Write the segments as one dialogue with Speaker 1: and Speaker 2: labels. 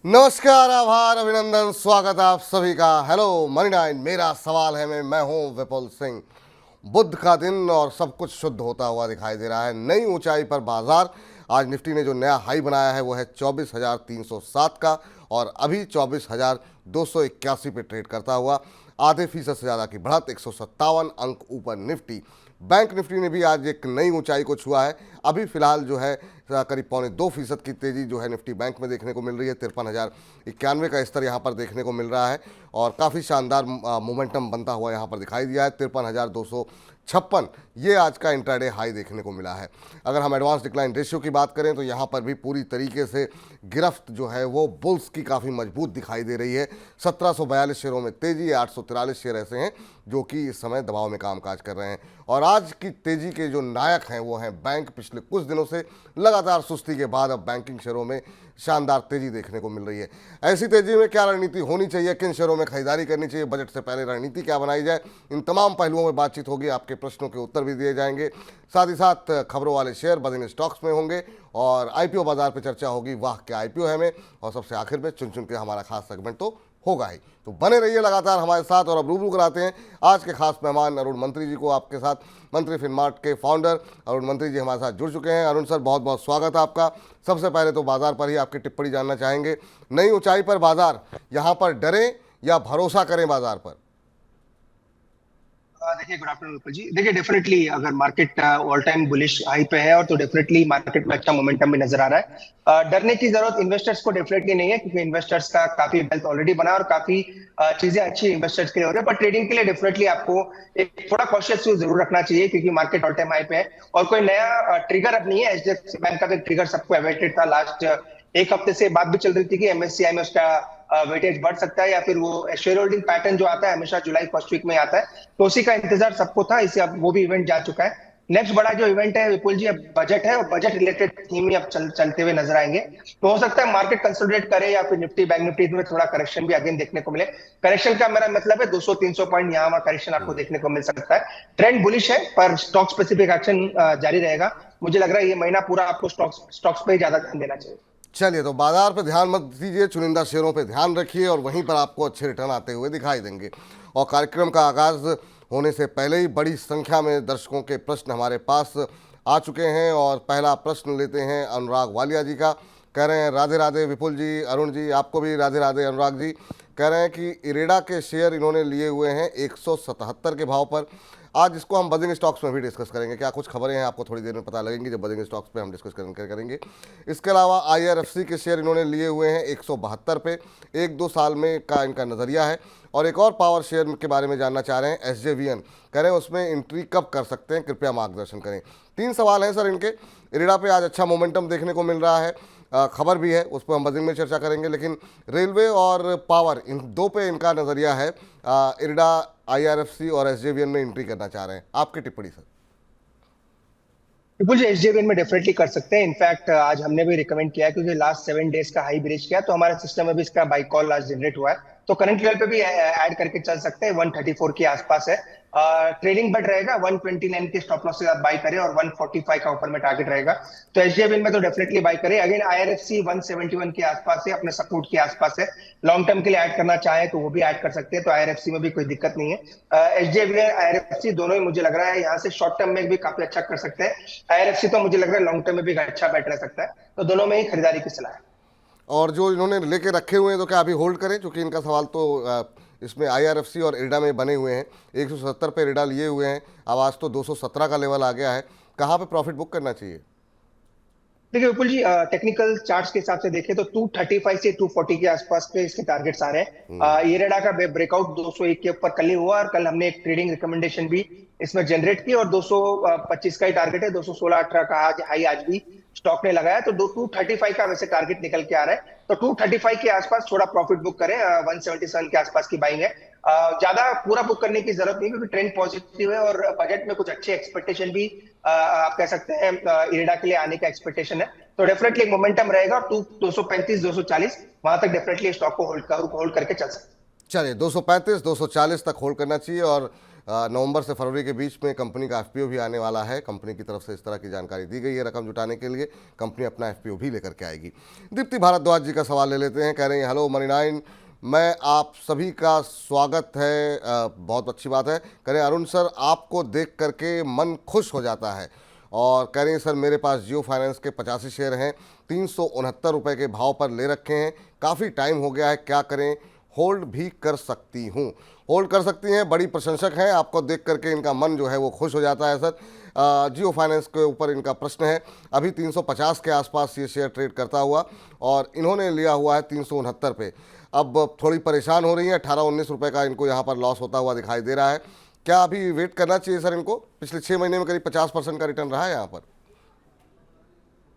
Speaker 1: नमस्कार, आभार, अभिनंदन, स्वागत आप सभी का। हेलो मनी नाइन, मेरा सवाल है मैं हूं विपुल सिंह। बुध का दिन और सब कुछ शुद्ध होता हुआ दिखाई दे रहा है। नई ऊंचाई पर बाजार। आज निफ्टी ने जो नया हाई बनाया है वो है 24,307 का और अभी 24,281 पे ट्रेड करता हुआ आधे फीसद से ज़्यादा की बढ़त, 157 अंक ऊपर निफ्टी। बैंक निफ्टी ने भी आज एक नई ऊंचाई को छुआ है। अभी फिलहाल जो है करीब 2.25% की तेज़ी जो है निफ्टी बैंक में देखने को मिल रही है। 53,091 का स्तर यहाँ पर देखने को मिल रहा है और काफ़ी शानदार मोमेंटम बनता हुआ यहाँ पर दिखाई दिया है। 53,256 ये आज का इंट्राडे हाई देखने को मिला है। अगर हम एडवांस डिक्लाइन रेशियो की बात करें तो यहाँ पर भी पूरी तरीके से गिरफ्त जो है वो बुल्स की काफ़ी मजबूत दिखाई दे रही है। 1742 शेयरों में तेज़ी है। 843 शेयर ऐसे हैं जो कि इस समय दबाव में कामकाज कर रहे हैं और आज की तेज़ी के जो नायक हैं वो हैं बैंक। पिछले कुछ दिनों से लगातार सुस्ती के बाद अब बैंकिंग शेयरों में शानदार तेजी देखने को मिल रही है। ऐसी तेजी में क्या रणनीति होनी चाहिए, किन शेयरों में खरीदारी करनी चाहिए, बजट से पहले रणनीति क्या बनाई जाए, इन तमाम पहलुओं में बातचीत होगी। आपके प्रश्नों के उत्तर भी दिए जाएंगे। साथ ही साथ खबरों वाले शेयर बदिंग स्टॉक्स में होंगे और आईपीओ बाजार पर चर्चा होगी। वाह क्या आईपीओ है में, और सबसे आखिर में चुन चुन के हमारा खास सेगमेंट तो होगा ही। तो बने रहिए लगातार हमारे साथ और अब रूबरू कराते हैं आज के खास मेहमान अरुण मंत्री जी को आपके साथ। मंत्री फिनमार्ट के फाउंडर अरुण मंत्री जी हमारे साथ जुड़ चुके हैं। अरुण सर, बहुत बहुत स्वागत है आपका। सबसे पहले तो बाजार पर ही आपकी टिप्पणी जानना चाहेंगे। नई ऊंचाई पर बाजार, यहाँ पर डरें या भरोसा करें बाजार पर?
Speaker 2: देखिए, गुड आफ्टरनून विपुल जी। देखिए, डेफिनेटली अगर market all time bullish high पे है और तो डेफिनेटली मार्केट में अच्छा मोमेंटम भी नजर आ रहा है। डरने की जरूरत इन्वेस्टर्स को डेफिनेटली नहीं है, क्योंकि इन्वेस्टर्स का काफी वेल्थ ऑलरेडी बना और काफी चीजें अच्छी इन्वेस्टर्स के लिए हो रही है। पर ट्रेडिंग के लिए डेफिनेटली आपको एक थोड़ा कॉशियस जरूर रखना चाहिए, क्योंकि मार्केट ऑल टाइम हाई पे है और कोई नया ट्रिगर अब नहीं है। एचडीएफसी बैंक का तो ट्रिगर सबको अवेटेड था। लास्ट एक हफ्ते से बात भी चल रही थी कि एमएससीआई में उसका वेटेज बढ़ सकता है या फिर वो शेयर होल्डिंग पैटर्न जो आता है हमेशा जुलाई फर्स्ट वीक में आता है, तो उसी का इंतजार सबको था। इसे अब वो भी इवेंट जा चुका है। नेक्स्ट बड़ा जो इवेंट है विपुल जी, अब बजट है और बजट रिलेटेड थीम ही अब चलते हुए नजर आएंगे। तो हो सकता है मार्केट कंसोलिडेट करे या फिर निफ्टी बैंक निफ्टी में थोड़ा करेक्शन भी अगेन देखने को मिले। करेक्शन का मेरा मतलब है 200-300 पॉइंट यहाँ वहां करेक्शन आपको देखने को मिल सकता है। ट्रेंड बुलिश है पर स्टॉक स्पेसिफिक एक्शन जारी रहेगा। मुझे लग रहा है ये महीना पूरा आपको स्टॉक्स पे ही ज्यादा ध्यान देना चाहिए।
Speaker 1: चलिए, तो बाजार पर ध्यान मत दीजिए, चुनिंदा शेयरों पर ध्यान रखिए और वहीं पर आपको अच्छे रिटर्न आते हुए दिखाई देंगे। और कार्यक्रम का आगाज होने से पहले ही बड़ी संख्या में दर्शकों के प्रश्न हमारे पास आ चुके हैं और पहला प्रश्न लेते हैं अनुराग वालिया जी का। कह रहे हैं राधे राधे विपुल जी, अरुण जी, आपको भी राधे राधे। अनुराग जी कह रहे हैं कि इरेडा के शेयर इन्होंने लिए हुए हैं 177 के भाव पर। आज इसको हम बजिंग स्टॉक्स में भी डिस्कस करेंगे। क्या कुछ खबरें हैं आपको थोड़ी देर में पता लगेंगी जब बजिंग स्टॉक्स पे हम डिस्कस करेंगे। इसके अलावा आईआरएफसी के शेयर इन्होंने लिए हुए हैं 172 पे। 1-2 साल में का इनका नज़रिया है। और एक और पावर शेयर के बारे में जानना चाह रहे हैं, एसजेवीएन। कह रहे हैं उसमें एंट्री कब कर सकते हैं, कृपया मार्गदर्शन करें। 3 सवाल हैं सर इनके। इरेडा पे आज अच्छा मोमेंटम देखने को मिल रहा है, खबर भी है, उस पर हम बजिंग में चर्चा करेंगे। लेकिन रेलवे और पावर, इन दो पे इनका नज़रिया है। इरेडा, आईआरएफसी और एसजेवीएन में एंट्री करना चाह रहे हैं। आपकी टिप्पणी सर।
Speaker 2: बिल्कुल, एसजेवीएन में डेफिनेटली कर सकते हैं। इनफैक्ट आज हमने भी रिकमेंड किया, क्योंकि लास्ट 7 डेज का हाई ब्रेच किया तो हमारे सिस्टम में भी इसका बाई कॉल आज जनरेट हुआ है। तो करंट लेवल पे भी ऐड करके चल सकते हैं। 134 के आसपास है। ट्रेडिंग बट रहेगा 129 के स्टॉप लॉस से आप बाई करें और 145 का ऊपर में टारगेट रहेगा। तो एसजेवीएन में तो डेफिनेटली बाई करें। अगेन आईआरएफसी 171 के आसपास है, अपने सपोर्ट के आसपास है। लॉन्ग टर्म के लिए ऐड करना चाहे तो वो भी ऐड कर सकते हैं। तो आईआरएफसी में भी कोई दिक्कत नहीं है। एसजेवीएन आईआरएफसी दोनों ही मुझे लग रहा है यहाँ से शॉर्ट टर्म में भी काफी अच्छा कर सकते हैं। आईआरएफसी तो मुझे लग रहा है लॉन्ग टर्म में भी अच्छा बैठ रह सकता है। तो दोनों में ही खरीदारी की सलाह है।
Speaker 1: और जो इन्होंने लेके रखे हुए हैं तो क्या अभी होल्ड करें? क्योंकि इनका सवाल तो इसमें आईआरएफसी और इरेडा में बने हुए हैं। 170 पे इरेडा लिए हुए हैं, अब आज तो 217 का लेवल आ गया है। कहाँ पे प्रॉफिट बुक करना चाहिए?
Speaker 2: देखिए विपुल जी, टेक्निकल चार्ट्स के हिसाब से देखें तो 235 से 240 के आसपास पे इसके टारगेट्स आ रहे हैं। इरेडा का ब्रेकआउट 201 के ऊपर कल ही हुआ और कल हमने एक ट्रेडिंग रिकमेंडेशन भी इसमें जनरेट की और 225 का ही टारगेट है। 216-18 का आज हाई आज भी स्टॉक ने लगाया। तो 235 का वैसे टारगेट निकल के आ रहा है। तो 235 के आसपास थोड़ा प्रॉफिट बुक करें। 177 के आसपास की बाइंग है। ज्यादा पूरा बुक करने की जरूरत नहीं, क्योंकि ट्रेंड पॉजिटिव है और बजट में कुछ अच्छे एक्सपेक्टेशन भी आप कह सकते हैं इरेडा के लिए आने का एक्सपेक्टेशन है। तो डेफिनेटली एक मोमेंटम रहेगा। 235-240 वहां तक डेफिनेटली स्टॉक को होल्ड करके चल सकते हैं।
Speaker 1: चलिए, 235 240 तक होल्ड करना चाहिए और नवंबर से फरवरी के बीच में कंपनी का एफपीओ भी आने वाला है। कंपनी की तरफ से इस तरह की जानकारी दी गई है। रकम जुटाने के लिए कंपनी अपना एफपीओ भी लेकर के आएगी। दीप्ति भारद्वाज जी का सवाल ले लेते हैं। कह रहे हैं, हेलो मनी 9, मैं आप सभी का स्वागत है। बहुत अच्छी बात है। कह रहे हैं, अरुण सर आपको देख करके मन खुश हो जाता है। और कह रहे हैं, सर मेरे पास जियो फाइनेंस के 85 शेयर हैं, 369 रुपये के भाव पर ले रखे हैं। काफ़ी टाइम हो गया है, क्या करें? होल्ड भी कर सकती हूँ? होल्ड कर सकती हैं, बड़ी प्रशंसक हैं। आपको देख करके इनका मन जो है वो खुश हो जाता है सर। जियो फाइनेंस के ऊपर इनका प्रश्न है। अभी 350 के आसपास ये शेयर ट्रेड करता हुआ, और इन्होंने लिया हुआ है 369 पे। अब थोड़ी परेशान हो रही है। 18-19 रुपये का इनको यहाँ पर लॉस होता हुआ दिखाई दे रहा है। क्या अभी वेट करना चाहिए सर इनको? पिछले 6 महीने में करीब 50% का रिटर्न रहा है यहाँ पर।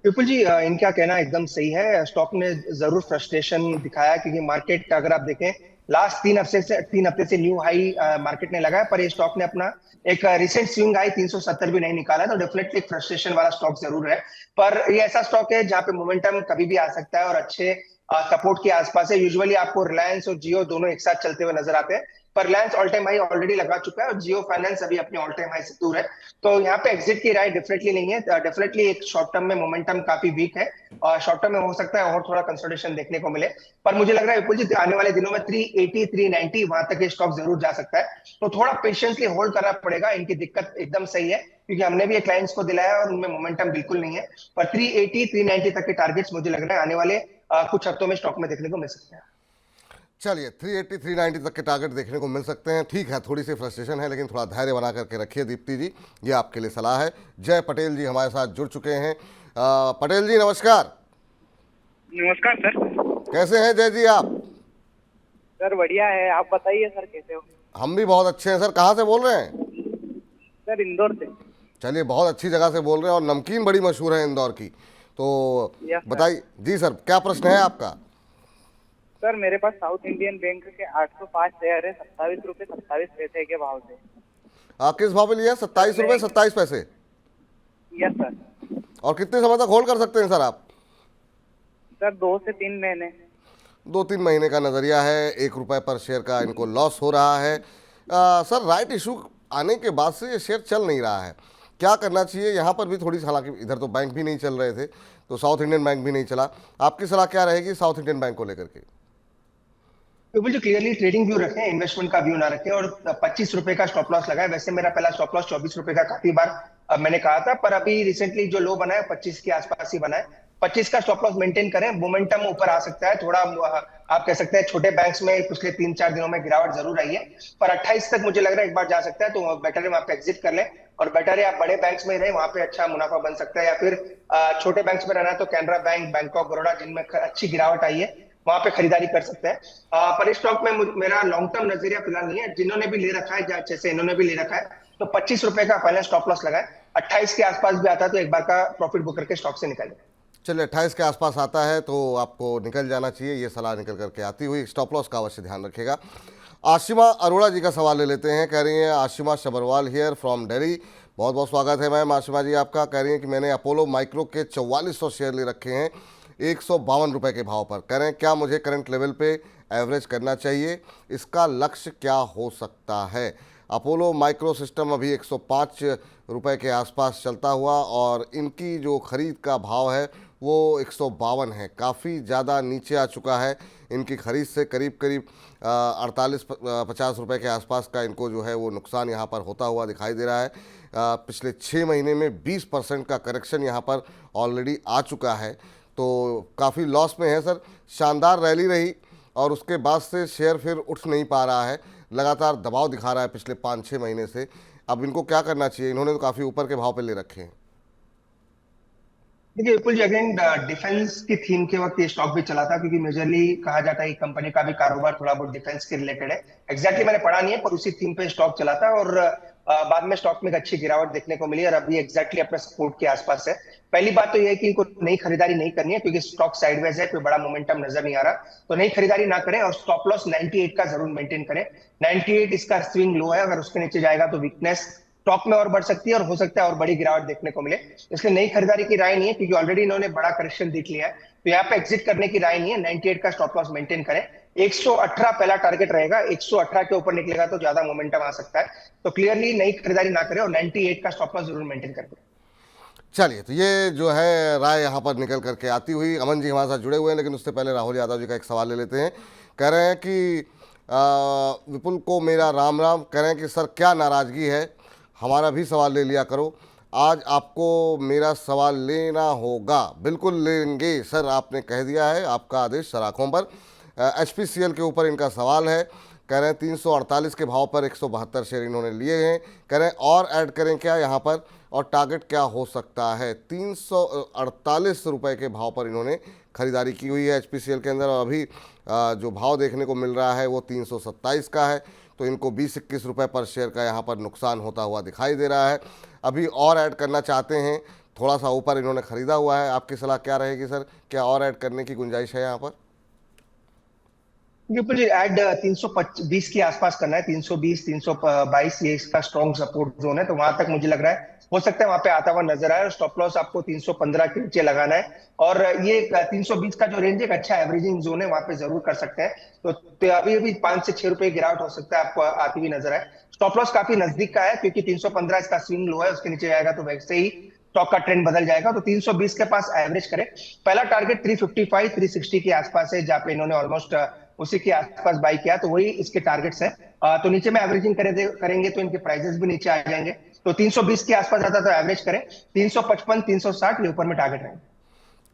Speaker 2: विपुल जी, इनका कहना एकदम सही है। स्टॉक ने जरूर फ्रस्ट्रेशन दिखाया, क्योंकि मार्केट अगर आप देखें लास्ट 3 हफ्ते से न्यू हाई मार्केट ने लगाया, पर ये स्टॉक ने अपना एक रिसेंट स्विंग हाई 370 भी नहीं निकाला। तो डेफिनेटली एक फ्रस्ट्रेशन वाला स्टॉक जरूर है। पर ये ऐसा स्टॉक है जहां पे मोमेंटम कभी भी आ सकता है और अच्छे सपोर्ट के आसपास है। यूजुअली आपको रिलायंस और जियो दोनों एक साथ चलते हुए नजर आते हैं, पर Reliance all time high already लगा चुका है और जियो फाइनेंस अभी अपने ऑल टाइम हाई से दूर है। तो यहाँ पे एग्जिट की राय डेफिनेटली नहीं है। डेफिनेटली एक शॉर्ट टर्म में मोमेंटम काफी वीक है और शॉर्ट टर्म में हो सकता है और थोड़ा कंसोलिडेशन देखने को मिले। पर मुझे लग रहा है विपुल जी, आने वाले दिनों में 380 390 वहां तक ये स्टॉक जरूर जा सकता है। तो थोड़ा पेशेंसली होल्ड करना पड़ेगा। इनकी दिक्कत एकदम सही है, क्योंकि हमने भी क्लाइंट्स को दिलाया और उनमें मोमेंटम बिल्कुल नहीं है। पर 380 390 तक के टारगेट्स मुझे लग रहा है आने वाले कुछ हफ्तों में स्टॉक में देखने को मिल सकते हैं।
Speaker 1: चलिए, 380 390 तक के टारगेट देखने को मिल सकते हैं। ठीक है, थोड़ी सी फ्रस्ट्रेशन है, लेकिन थोड़ा धैर्य बना करके रखिए दीप्ति जी। ये आपके लिए सलाह है। जय पटेल जी हमारे साथ जुड़ चुके हैं। पटेल जी नमस्कार।
Speaker 3: नमस्कार सर।
Speaker 1: कैसे हैं जय जी आप?
Speaker 3: सर बढ़िया है, आप बताइए सर कैसे हो?
Speaker 1: हम भी बहुत अच्छे हैं सर। कहाँ से बोल रहे हैं?
Speaker 3: सर इंदौर से।
Speaker 1: चलिए, बहुत अच्छी जगह से बोल रहे हैं, और नमकीन बड़ी मशहूर है इंदौर की। तो
Speaker 3: यस सर।
Speaker 1: बताइए जी सर, क्या प्रश्न है आपका?
Speaker 3: सर मेरे पास साउथ इंडियन बैंक के 805 शेयर है, 27 रुपये 27 पैसे के भाव से।
Speaker 1: किस भाव में लिया? 27 रुपये 27 पैसे।
Speaker 3: Yes sir.
Speaker 1: और कितने समय तक होल्ड कर सकते हैं सर आप?
Speaker 3: सर 2 से 3 महीने।
Speaker 1: 2-3 महीने का नज़रिया है। 1 रुपये पर शेयर का इनको लॉस हो रहा है। सर राइट इशू आने के बाद से ये शेयर चल नहीं रहा है, क्या करना चाहिए? यहाँ पर भी थोड़ी, हालांकि इधर तो बैंक भी नहीं चल रहे थे, तो साउथ इंडियन बैंक भी नहीं चला। आपकी सलाह क्या रहेगी साउथ इंडियन बैंक को लेकर के?
Speaker 2: बिल्कुल, जो क्लियरली ट्रेडिंग व्यू रखें, इन्वेस्टमेंट का व्यू ना रखें, और 25 रुपए का स्टॉप लॉस लगाए। वैसे मेरा पहला स्टॉप लॉस 24 रुपए का काफी बार मैंने कहा था, पर अभी रिसेंटली जो लो बना है 25 के आसपास ही बना है। 25 का स्टॉप लॉस मेंटेन करें। मोमेंटम ऊपर आ सकता है थोड़ा। आप कह सकते हैं छोटे बैंक्स में पिछले 3-4 दिनों में गिरावट जरूर आई है, पर 28 तक मुझे लग रहा है एक बार जा सकता है। तो बेटर है वहां पे एग्जिट कर लें, और बेटर है आप बड़े बैंक्स में रहे, वहां पे अच्छा मुनाफा बन सकता है। या फिर छोटे बैंक्स में रहना है तो Canara bank, bank of Baroda, जिनमें अच्छी गिरावट आई है, वहां पे खरीदारी कर सकते हैं। पर इस स्टॉक में मेरा लॉन्ग टर्म नजरिया फिलहाल नहीं है। जिन्होंने भी ले रखा है, जैसे इन्होंने भी ले रखा है, तो 25 रुपए का पहले स्टॉप लॉस लगाए। 28 के आसपास भी आता है तो एक बार का प्रॉफिट बुक करके स्टॉक से निकाले।
Speaker 1: चलिए, 28 के आसपास आता है तो आपको निकल जाना चाहिए। ये सलाह निकल करके आती हुई। स्टॉप लॉस का अवश्य ध्यान रखिएगा। आशिमा अरोड़ा जी का सवाल ले लेते हैं। कह रही हैं, आशिमा शबरवाल हियर फ्रॉम दिल्ली। बहुत बहुत स्वागत है मैम आशिमा जी आपका। कह रही हैं कि मैंने अपोलो माइक्रो के 4400 शेयर ले रखे हैं 152 रुपये के भाव पर। कह रहे हैं, क्या मुझे करंट लेवल पे एवरेज करना चाहिए? इसका लक्ष्य क्या हो सकता है? अपोलो माइक्रो सिस्टम अभी 105 रुपये के आसपास चलता हुआ, और इनकी जो ख़रीद का भाव है वो 152 है। काफ़ी ज़्यादा नीचे आ चुका है इनकी ख़रीद से। करीब करीब 48-50 रुपये के आसपास का इनको जो है वो नुकसान यहाँ पर होता हुआ दिखाई दे रहा है। पिछले 6 महीने में 20% का करेक्शन यहाँ पर ऑलरेडी आ चुका है, तो काफ़ी लॉस में है सर। शानदार रैली रही और उसके बाद से शेयर फिर उठ नहीं पा रहा है, लगातार दबाव दिखा रहा है पिछले 5-6 महीने से। अब इनको क्या करना चाहिए? इन्होंने तो काफ़ी ऊपर के भाव पे ले रखे हैं।
Speaker 2: देखिए विपुल जी, अगेन डिफेंस की थीम के वक्त ये स्टॉक भी चला था, क्योंकि मेजरली कहा जाता है कि कंपनी का भी कारोबार थोड़ा बहुत डिफेंस के रिलेटेड है। एग्जैक्टली मैंने पढ़ा नहीं है, पर उसी थीम पे स्टॉक चला था, और बाद में स्टॉक में एक अच्छी गिरावट देखने को मिली, और अभी एग्जैक्टली अपने सपोर्ट के आसपास है। पहली बात तो यह है कि इनको नई खरीदारी नहीं करनी है, क्योंकि स्टॉक साइडवेज है, कोई बड़ा मोमेंटम नजर नहीं आ रहा। तो नई खरीदारी ना करें, और स्टॉप लॉस 98 का जरूर मेंटेन करें। 98 इसका स्विंग लो है, अगर उसके नीचे जाएगा तो वीकनेस स्टॉक में और बढ़ सकती है, और हो सकता है और बड़ी गिरावट देखने को मिले। इसलिए नई खरीदारी की राय नहीं है, क्योंकि ऑलरेडी इन्होंने बड़ा करेक्शन देख लिया है। तो यहाँ पे एग्जिट करने की राय नहीं है। 98 का स्टॉप लॉस मेंटेन करें। 118 पहला टारगेट रहेगा, 118 के ऊपर निकलेगा तो ज्यादा मोमेंटम आ सकता है। तो क्लियरली नई खरीदारी ना करें और 98 का स्टॉप लॉस जरूर मेंटेन करें।
Speaker 1: चलिए, तो ये जो है राय यहाँ पर निकल करके आती हुई। अमन जी हमारे साथ जुड़े हुए हैं, लेकिन उससे पहले राहुल यादव जी का एक सवाल ले लेते हैं। कह रहे हैं कि विपुल को मेरा राम राम। कह रहे हैं कि सर क्या नाराज़गी है, हमारा भी सवाल ले लिया करो। आज आपको मेरा सवाल लेना होगा। बिल्कुल लेंगे सर, आपने कह दिया है, आपका आदेश सर आँखों पर। HPCL के ऊपर इनका सवाल है। कह रहे हैं 348 के भाव पर 172 शेयर इन्होंने लिए हैं। कह रहे हैं और ऐड करें क्या यहाँ पर, और टारगेट क्या हो सकता है। 348 रुपये के भाव पर इन्होंने खरीदारी की हुई है HPCL के अंदर, और अभी जो भाव देखने को मिल रहा है वो 327 का है। तो इनको 20-21 रुपये पर शेयर का यहाँ पर नुकसान होता हुआ दिखाई दे रहा है। अभी और ऐड करना चाहते हैं, थोड़ा सा ऊपर इन्होंने ख़रीदा हुआ है। आपकी सलाह क्या रहेगी सर, क्या और ऐड करने की गुंजाइश है यहाँ पर?
Speaker 2: विपुल जी, ऐड 320 के आसपास करना है। 320 322 ये इसका स्ट्रॉन्ग सपोर्ट जोन है, तो वहां तक मुझे लग रहा है हो सकता है वहां पे आता हुआ नजर आए। और स्टॉप लॉस आपको 315 के नीचे लगाना है, और ये 320 का जो रेंज है एक अच्छा एवरेजिंग जोन है, वहां पे जरूर कर सकते हैं। तो अभी 5 से 6 रुपए गिरावट हो सकता है, आपको आती हुई नजर आए। स्टॉप लॉस काफी नजदीक का है, क्योंकि 315 इसका स्विंग लो है, उसके नीचे जाएगा तो वैसे ही स्टॉक का ट्रेंड बदल जाएगा। तो 320 के पास एवरेज करें। पहला टारगेट 355 360 के आसपास है, जहाँ पे इन्होंने ऑलमोस्ट उसी के आसपास बाई किया, तो वही इसके टारगेट्स हैं। तो नीचे में एवरेजिंग करेंगे तो इनके प्राइसेस भी नीचे आ जाएंगे। तो 320 के आसपास आता तो एवरेज करें। 355 360 ये ऊपर में टारगेट रहेंगे।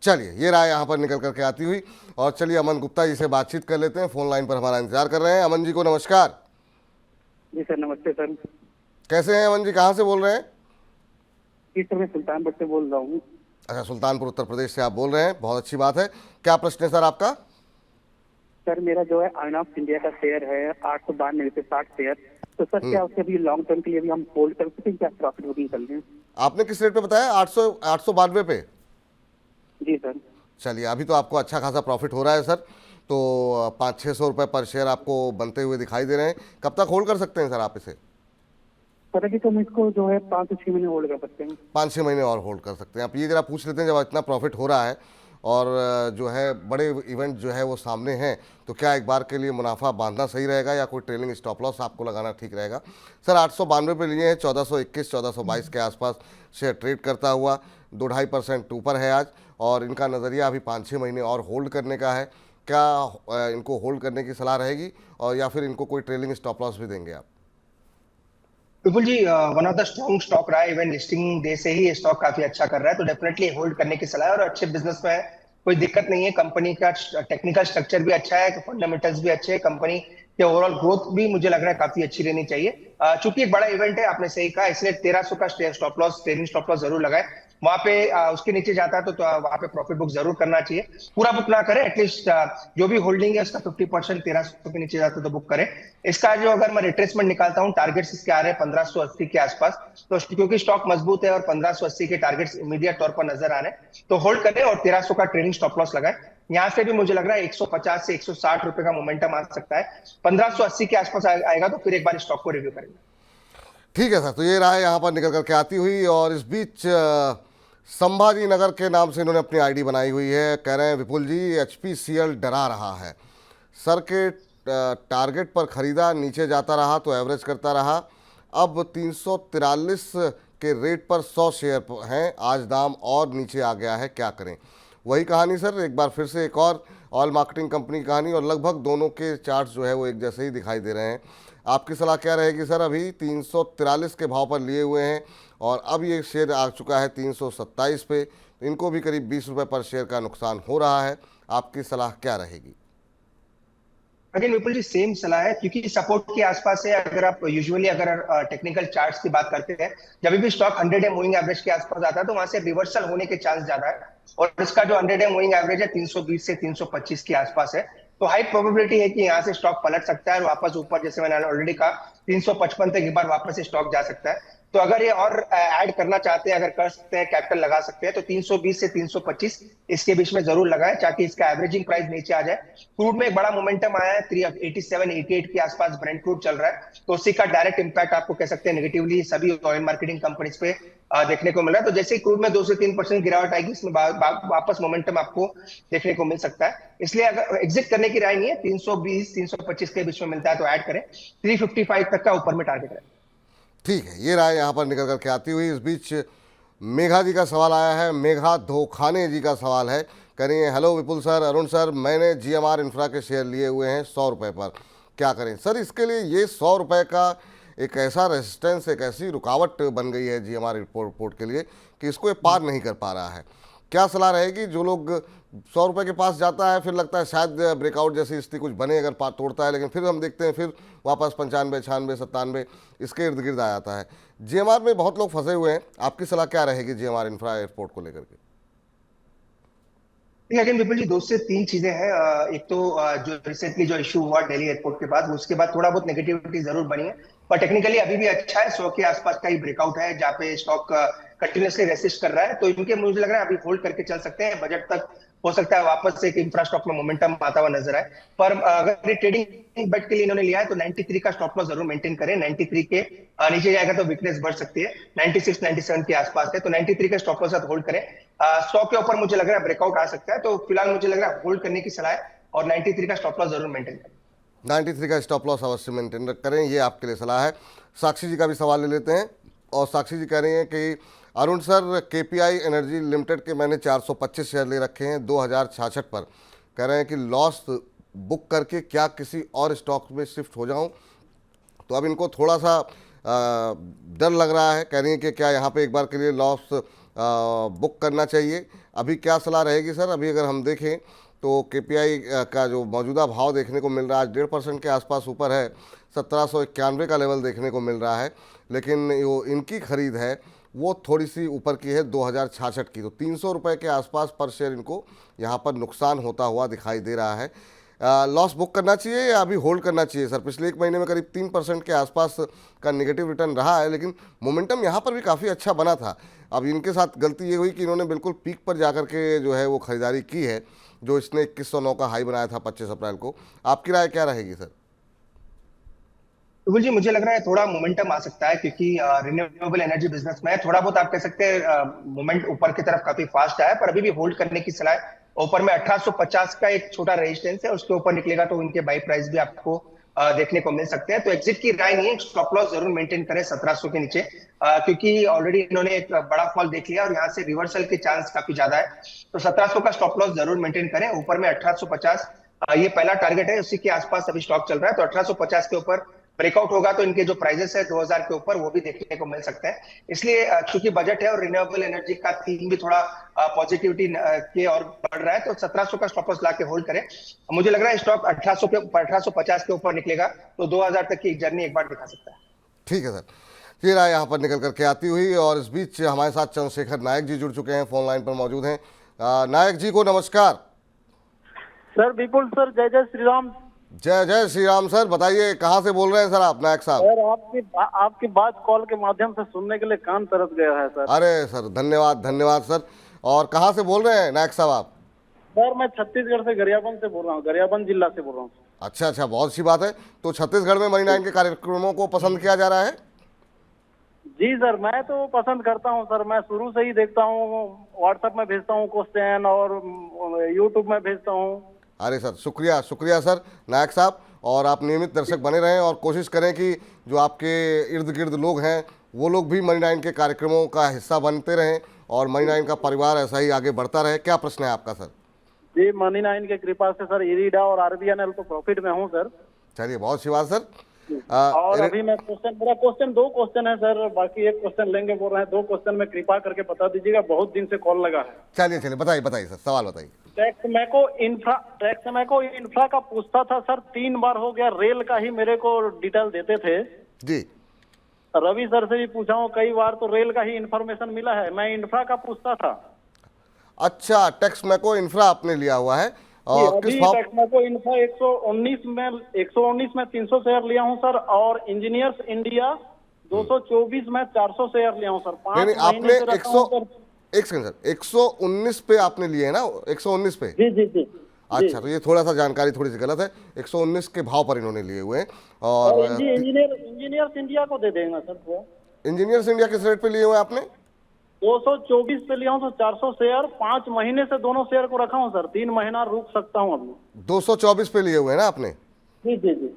Speaker 1: चलिए, ये राय यहाँ पर निकल करके आती हुई। और चलिए अमन गुप्ता जी से बातचीत कर लेते हैं, फोन लाइन पर हमारा इंतजार कर रहे हैं। अमन जी को नमस्कार।
Speaker 3: जी सर, नमस्ते सर।
Speaker 1: कैसे हैं अमन जी, कहाँ से बोल रहे हैं?
Speaker 3: जी सर, मैं सुल्तानपुर से बोल रहा हूँ।
Speaker 1: अच्छा, सुल्तानपुर उत्तर प्रदेश से आप बोल रहे हैं, बहुत अच्छी बात है। क्या प्रश्न है सर आपका?
Speaker 3: सर मेरा जो है आईनॉक्स इंडिया का शेयर है 892 से 60 शेयर। तो सर क्या उसे अभी लॉन्ग टर्म के लिए भी हम होल्ड कर सकते हैं, क्या प्रॉफिट बुकिंग कर लें?
Speaker 1: आपने किस रेट पे बताया? 892 पे?
Speaker 3: जी सर।
Speaker 1: चलिए, अभी तो आपको अच्छा खासा प्रॉफिट हो रहा है सर। तो 500-600 रुपये पर शेयर आपको बनते हुए दिखाई दे रहे हैं। कब तक होल्ड कर सकते हैं सर आप इसे?
Speaker 3: सर अभी तो हम इसको जो है 5 से 6 महीने होल्ड कर सकते हैं।
Speaker 1: 5-6 महीने और होल्ड कर सकते हैं आप। ये जरा पूछ लेते हैं, जब इतना प्रॉफिट हो रहा है और जो है बड़े इवेंट जो है वो सामने हैं, तो क्या एक बार के लिए मुनाफा बांधना सही रहेगा या कोई ट्रेलिंग स्टॉप लॉस आपको लगाना ठीक रहेगा? सर 892 पे लिए हैं, 1421 1422 के आसपास शेयर ट्रेड करता हुआ 2-2.5% ऊपर है आज। और इनका नज़रिया अभी 5-6 महीने और होल्ड करने का है। क्या इनको होल्ड करने की सलाह रहेगी, और या फिर इनको कोई ट्रेलिंग स्टॉप लॉस भी देंगे आप?
Speaker 2: Vipul ji, one of the strong stock रहा है। इवन लिस्टिंग डे से ही ये स्टॉक काफी अच्छा कर रहा है, तो डेफिनेटली होल्ड करने की सलाह है। और अच्छे बिजनेस में है, कोई दिक्कत नहीं है। कंपनी का टेक्निकल स्ट्रक्चर भी अच्छा है, फंडामेंटल्स भी अच्छे हैं, कंपनी के ओवरऑल ग्रोथ भी मुझे लग रहा है काफी अच्छी रहनी चाहिए। चूंकि एक बड़ा इवेंट है, आपने सही कहा, इसलिए 1300 का stop loss, trailing stop loss जरूर लगाए। वहां पे उसके नीचे जाता है तो वहां पे प्रॉफिट बुक जरूर करना चाहिए। पूरा बुक ना करें, एटलीस्ट जो भी होल्डिंग है उसका 50% 1300 के नीचे जाता है तो बुक करें। इसका जो अगर मैं रिट्रेसमेंट निकालता हूँ, टारगेट्स इसके आ रहे हैं 1580 के आसपास। तो क्योंकि स्टॉक मजबूत है और 1580 के टारगेट्स इमीडिएट तौर पर नजर आ रहे हैं, तो होल्ड करें और 1300 का ट्रेडिंग स्टॉप लॉस लगाए। यहाँ से भी मुझे लग रहा है 150 से 160 रुपए का मोमेंटम आ सकता है। 1580 के आसपास आएगा तो फिर एक बार स्टॉक को रिव्यू करेंगे।
Speaker 1: ठीक है सर, तो ये राय यहाँ पर निकल करके आती हुई। और इस बीच संभाजी नगर के नाम से इन्होंने अपनी आईडी बनाई हुई है। कह रहे हैं विपुल जी, HPCL डरा रहा है। सर के टारगेट पर खरीदा, नीचे जाता रहा तो एवरेज करता रहा। अब 343 के रेट पर 100 शेयर हैं, आज दाम और नीचे आ गया है, क्या करें? वही कहानी सर, एक बार फिर से एक और ऑल मार्केटिंग कंपनी की कहानी, और लगभग दोनों के चार्ट्स जो है वो एक जैसे ही दिखाई दे रहे हैं। आपकी सलाह क्या रहेगी सर? अभी 343 के भाव पर लिए हुए हैं और अब ये शेयर आ चुका है 327 पे, तो इनको भी करीब 20 रुपये पर शेयर का नुकसान हो रहा है। आपकी सलाह क्या रहेगी?
Speaker 2: अगेन विपुल जी, सेम सलाह है, क्योंकि सपोर्ट के आसपास है। अगर आप यूजुअली अगर टेक्निकल चार्ट्स की बात करते हैं, जब भी स्टॉक 100 डे मूविंग एवरेज के आसपास आता है तो वहां से रिवर्सल होने के चांस ज्यादा है। और इसका जो 100 डे मूविंग एवरेज है 320 से 325 के आसपास है, तो हाई प्रोबेबिलिटी है कि यहाँ से स्टॉक पलट सकता है और वापस ऊपर, जैसे मैंने ऑलरेडी कहा, 355 तक एक बार वापस स्टॉक जा सकता है। तो अगर ये और ऐड करना चाहते हैं, अगर कर सकते हैं, कैपिटल लगा सकते हैं, तो 320 से 325 इसके बीच में जरूर लगाएं, ताकि इसका एवरेजिंग प्राइस नीचे आ जाए। क्रूड में एक बड़ा मोमेंटम आया है, 387-88 के आसपास ब्रेंट क्रूड चल रहा है, तो उसी का डायरेक्ट इंपैक्ट आपको कह सकते हैं नेगेटिवली सभी ऑयल मार्केटिंग कंपनीज पे देखने को मिल रहा है। तो जैसे ही क्रूड में 2 से 3% गिरावट आएगी, इसमें वापस मोमेंटम आपको देखने को मिल सकता है। इसलिए अगर एग्जिट करने की राय नहीं है, 320 325 के बीच में मिलता है तो ऐड करें, 355 तक का ऊपर में टारगेट है।
Speaker 1: ठीक है, ये राय यहाँ पर निकल करके आती हुई, इस बीच मेघा जी का सवाल आया है। मेघा धोखाने जी का सवाल है, कह रही है हेलो विपुल सर, अरुण सर, मैंने जीएमआर इंफ्रा के शेयर लिए हुए हैं 100 रुपये पर, क्या करें सर? इसके लिए ये 100 रुपये का एक ऐसा रेजिस्टेंस, एक ऐसी रुकावट बन गई है जीएमआर रिपोर्ट के लिए कि इसको ये पार नहीं कर पा रहा है। क्या सलाह रहेगी? जो लोग 100 रुपये के पास जाता है, फिर लगता है शायद ब्रेकआउट जैसी स्थिति कुछ बने, अगर पार तोड़ता है, लेकिन फिर हम देखते हैं फिर वापस 95 96 97 इसके इर्द गिर्द आ जाता है। जीएमआर में बहुत लोग फंसे हुए हैं, आपकी सलाह क्या रहेगी जीएमआर इंफ्रा एयरपोर्ट को लेकर के?
Speaker 2: अगेन विपुल जी, 2 से 3 चीजें हैं। एक तो जो रिसेंटली जो इशू हुआ दिल्ली एयरपोर्ट के बाद, उसके बाद थोड़ा बहुत नेगेटिविटी जरूर बनी है, पर टेक्निकली अभी भी अच्छा है। 100 के आसपास का ही ब्रेकआउट है जहाँ पे स्टॉक कंटिन्यूसली रेसिस्ट कर रहा है, तो इनके मुझे लग रहा है अभी होल्ड करके चल सकते हैं। बजट तक हो सकता है वापस से एक इंफ्रा स्टॉक में मोमेंटम आता हुआ नजर आए। पर अगर ट्रेडिंग बेट के लिए इन्होंने लिया है तो 93 का स्टॉप लॉस जरूर मेंटेन करें। 93 के नीचे जाएगा तो वीकनेस बढ़ सकती है। 96 97 के आसपास है, तो 93 का स्टॉप लॉस साथ होल्ड करें। 100 के ऊपर मुझे लग रहा है ब्रेकआउट आ सकता है, तो फिलहाल मुझे लग रहा है होल्ड करने की सलाह है और 93 का स्टॉप लॉस जरूर मेंटेन करें।
Speaker 1: 93 का स्टॉप लॉस अवश्य मेंटेन करें, ये आपके लिए सलाह है। साक्षी जी का भी सवाल ले लेते हैं, और साक्षी जी कह रही हैं कि Arun sir, KPI energy limited के मैंने 425 शेयर ले रखे हैं 2066 पर, कह रहे हैं कि लॉस बुक करके क्या किसी और स्टॉक में शिफ्ट हो जाऊं? तो अब इनको थोड़ा सा डर लग रहा है, कह रही हैं कि क्या यहाँ पे एक बार के लिए लॉस बुक करना चाहिए? अभी क्या सलाह रहेगी सर? अभी अगर हम देखें तो केपीआई का जो मौजूदा भाव देखने को मिल रहा है, 1.5% के आसपास ऊपर है, 1791 का लेवल देखने को मिल रहा है, लेकिन जो इनकी खरीद है वो थोड़ी सी ऊपर की है 2066 की, तो 300 रुपये के आसपास पर शेयर इनको यहाँ पर नुकसान होता हुआ दिखाई दे रहा है। लॉस बुक करना चाहिए या अभी होल्ड करना चाहिए सर? पिछले 1 महीने में करीब 3% के आसपास का नेगेटिव रिटर्न रहा है, लेकिन मोमेंटम यहाँ पर भी काफ़ी अच्छा बना था। अब इनके साथ गलती ये हुई कि इन्होंने बिल्कुल पीक पर जाकर के जो है वो ख़रीदारी की है, जो इसने 2109 का हाई बनाया था 25 अप्रैल को। आपकी राय क्या रहेगी सर?
Speaker 2: विपुल जी, मुझे लग रहा है थोड़ा मोमेंटम आ सकता है, क्योंकि रिन्यूएबल एनर्जी बिजनेस में थोड़ा बहुत आप कह सकते हैं मोमेंट ऊपर की तरफ काफी फास्ट आया, पर अभी भी होल्ड करने की सलाह है। ऊपर में 1850 का एक छोटा रेजिस्टेंस है, उसके ऊपर निकलेगा तो उनके बाई प्राइस भी आपको देखने को मिल सकते हैं। तो एग्जिट की राय नहीं है, स्टॉप लॉस जरूर मेंटेन करें 1700 के नीचे, क्योंकि ऑलरेडी इन्होंने एक बड़ा फॉल देख लिया और यहाँ से रिवर्सल के चांस काफी ज्यादा है। तो 1700 का स्टॉप लॉस जरूर मेंटेन करें। ऊपर में 1850 ये पहला टारगेट है, उसी के आसपास अभी स्टॉक चल रहा है, तो 1850 के ऊपर ब्रेकआउट होगा तो इनके जो प्राइजेस है 2000 के ऊपर, वो भी देखने को मिल सकते हैं। इसलिए चूंकि बजट है और रिन्यूएबल एनर्जी का थीम भी थोड़ा पॉजिटिविटी के और बढ़ रहा है, तो 1700 का स्टॉप लॉस ला के होल्ड करें। मुझे लग रहा है स्टॉक 1850 के ऊपर निकलेगा तो 2000 तक की जर्नी एक बार दिखा सकता है।
Speaker 1: ठीक है सर, ये राय यहाँ पर निकल करके आती हुई, और इस बीच हमारे साथ चंद्रशेखर नायक जी जुड़ चुके हैं, फोन लाइन पर मौजूद हैं। नायक जी को नमस्कार।
Speaker 4: सर विपुल सर, जय जय श्री राम।
Speaker 1: जय जय श्री राम सर, बताइए कहाँ से बोल रहे हैं सर आप नायक साहब?
Speaker 4: सर आपकी बात कॉल के माध्यम से सुनने के लिए कान तरस गया है सर।
Speaker 1: अरे सर, धन्यवाद धन्यवाद सर। और कहाँ से बोल रहे हैं नायक साहब आप?
Speaker 4: सर मैं छत्तीसगढ़ से गरियाबंद से बोल रहा हूँ, गरियाबंद जिला से बोल रहा हूँ।
Speaker 1: अच्छा अच्छा, बहुत अच्छी बात है। तो छत्तीसगढ़ में मनी9 के कार्यक्रमों को पसंद किया जा रहा है?
Speaker 4: जी सर, मैं तो पसंद करता हूँ सर, मैं शुरू से ही देखता हूँ, व्हाट्सएप में भेजता हूँ क्वेश्चन और यूट्यूब में भेजता हूँ।
Speaker 1: अरे सर, शुक्रिया शुक्रिया सर नायक साहब, और आप नियमित दर्शक बने रहें और कोशिश करें कि जो आपके इर्द गिर्द लोग हैं वो लोग भी मनी9 के कार्यक्रमों का हिस्सा बनते रहें और मनी9 का परिवार ऐसा ही आगे बढ़ता रहे। क्या प्रश्न है आपका सर?
Speaker 4: जी, मनी9 के कृपा से सर इरिडा और आरबीएनएल तो प्रॉफिट में हूँ सर।
Speaker 1: चलिए, बहुत अच्छी बात सर।
Speaker 4: और अभी मैं मेरा क्वेश्चन 2 क्वेश्चन है सर, बाकी 1 क्वेश्चन लेंगे बोल रहे हैं। 2 क्वेश्चन में कृपा करके बता दीजिएगा, बहुत दिन से कॉल लगा है।
Speaker 1: चलिए चलिए, बताइए बताइए सर, सवाल बताइए।
Speaker 4: टैक्समैको इंफ्रा का पूछता था सर, 3 बार हो गया। रेल का ही मेरे को डिटेल देते थे
Speaker 1: जी।
Speaker 4: रवि सर से भी पूछा हूँ कई बार, तो रेल का ही इंफॉर्मेशन मिला है। मैं इंफ्रा का पूछता था।
Speaker 1: अच्छा, टैक्समैको इंफ्रा आपने लिया हुआ है, और किस भाव?
Speaker 4: टैक्समैको इंफ्रा 119 में 300 शेयर लिया हूँ सर, और इंजीनियर्स इंडिया 224 में 400 शेयर लिया हूँ सर। 5
Speaker 1: नहीं,
Speaker 4: महीने से रखा हूँ सर।
Speaker 1: एक सेकंड सर, 119 पे आपने लिए है ना? 119 पे?
Speaker 4: जी जी जी।
Speaker 1: अच्छा, तो ये थोड़ा सा जानकारी थोड़ी सी गलत है। 119 के भाव पर इन्होंने लिए हुए हैं। और
Speaker 4: इंजीनियर्स इंडिया को दे देंगे सर वो।
Speaker 1: इंजीनियर्स इंडिया किस रेट पे लिए हुए हैं आपने?
Speaker 4: 224 पे लिया हूँ तो 400 शेयर 5 महीने से दोनों शेयर को रखा हूँ सर। 3 महीना रुक सकता हूँ अभी।
Speaker 1: 224 पे लिए हुए हैं ना आपने?
Speaker 4: जी जी जी।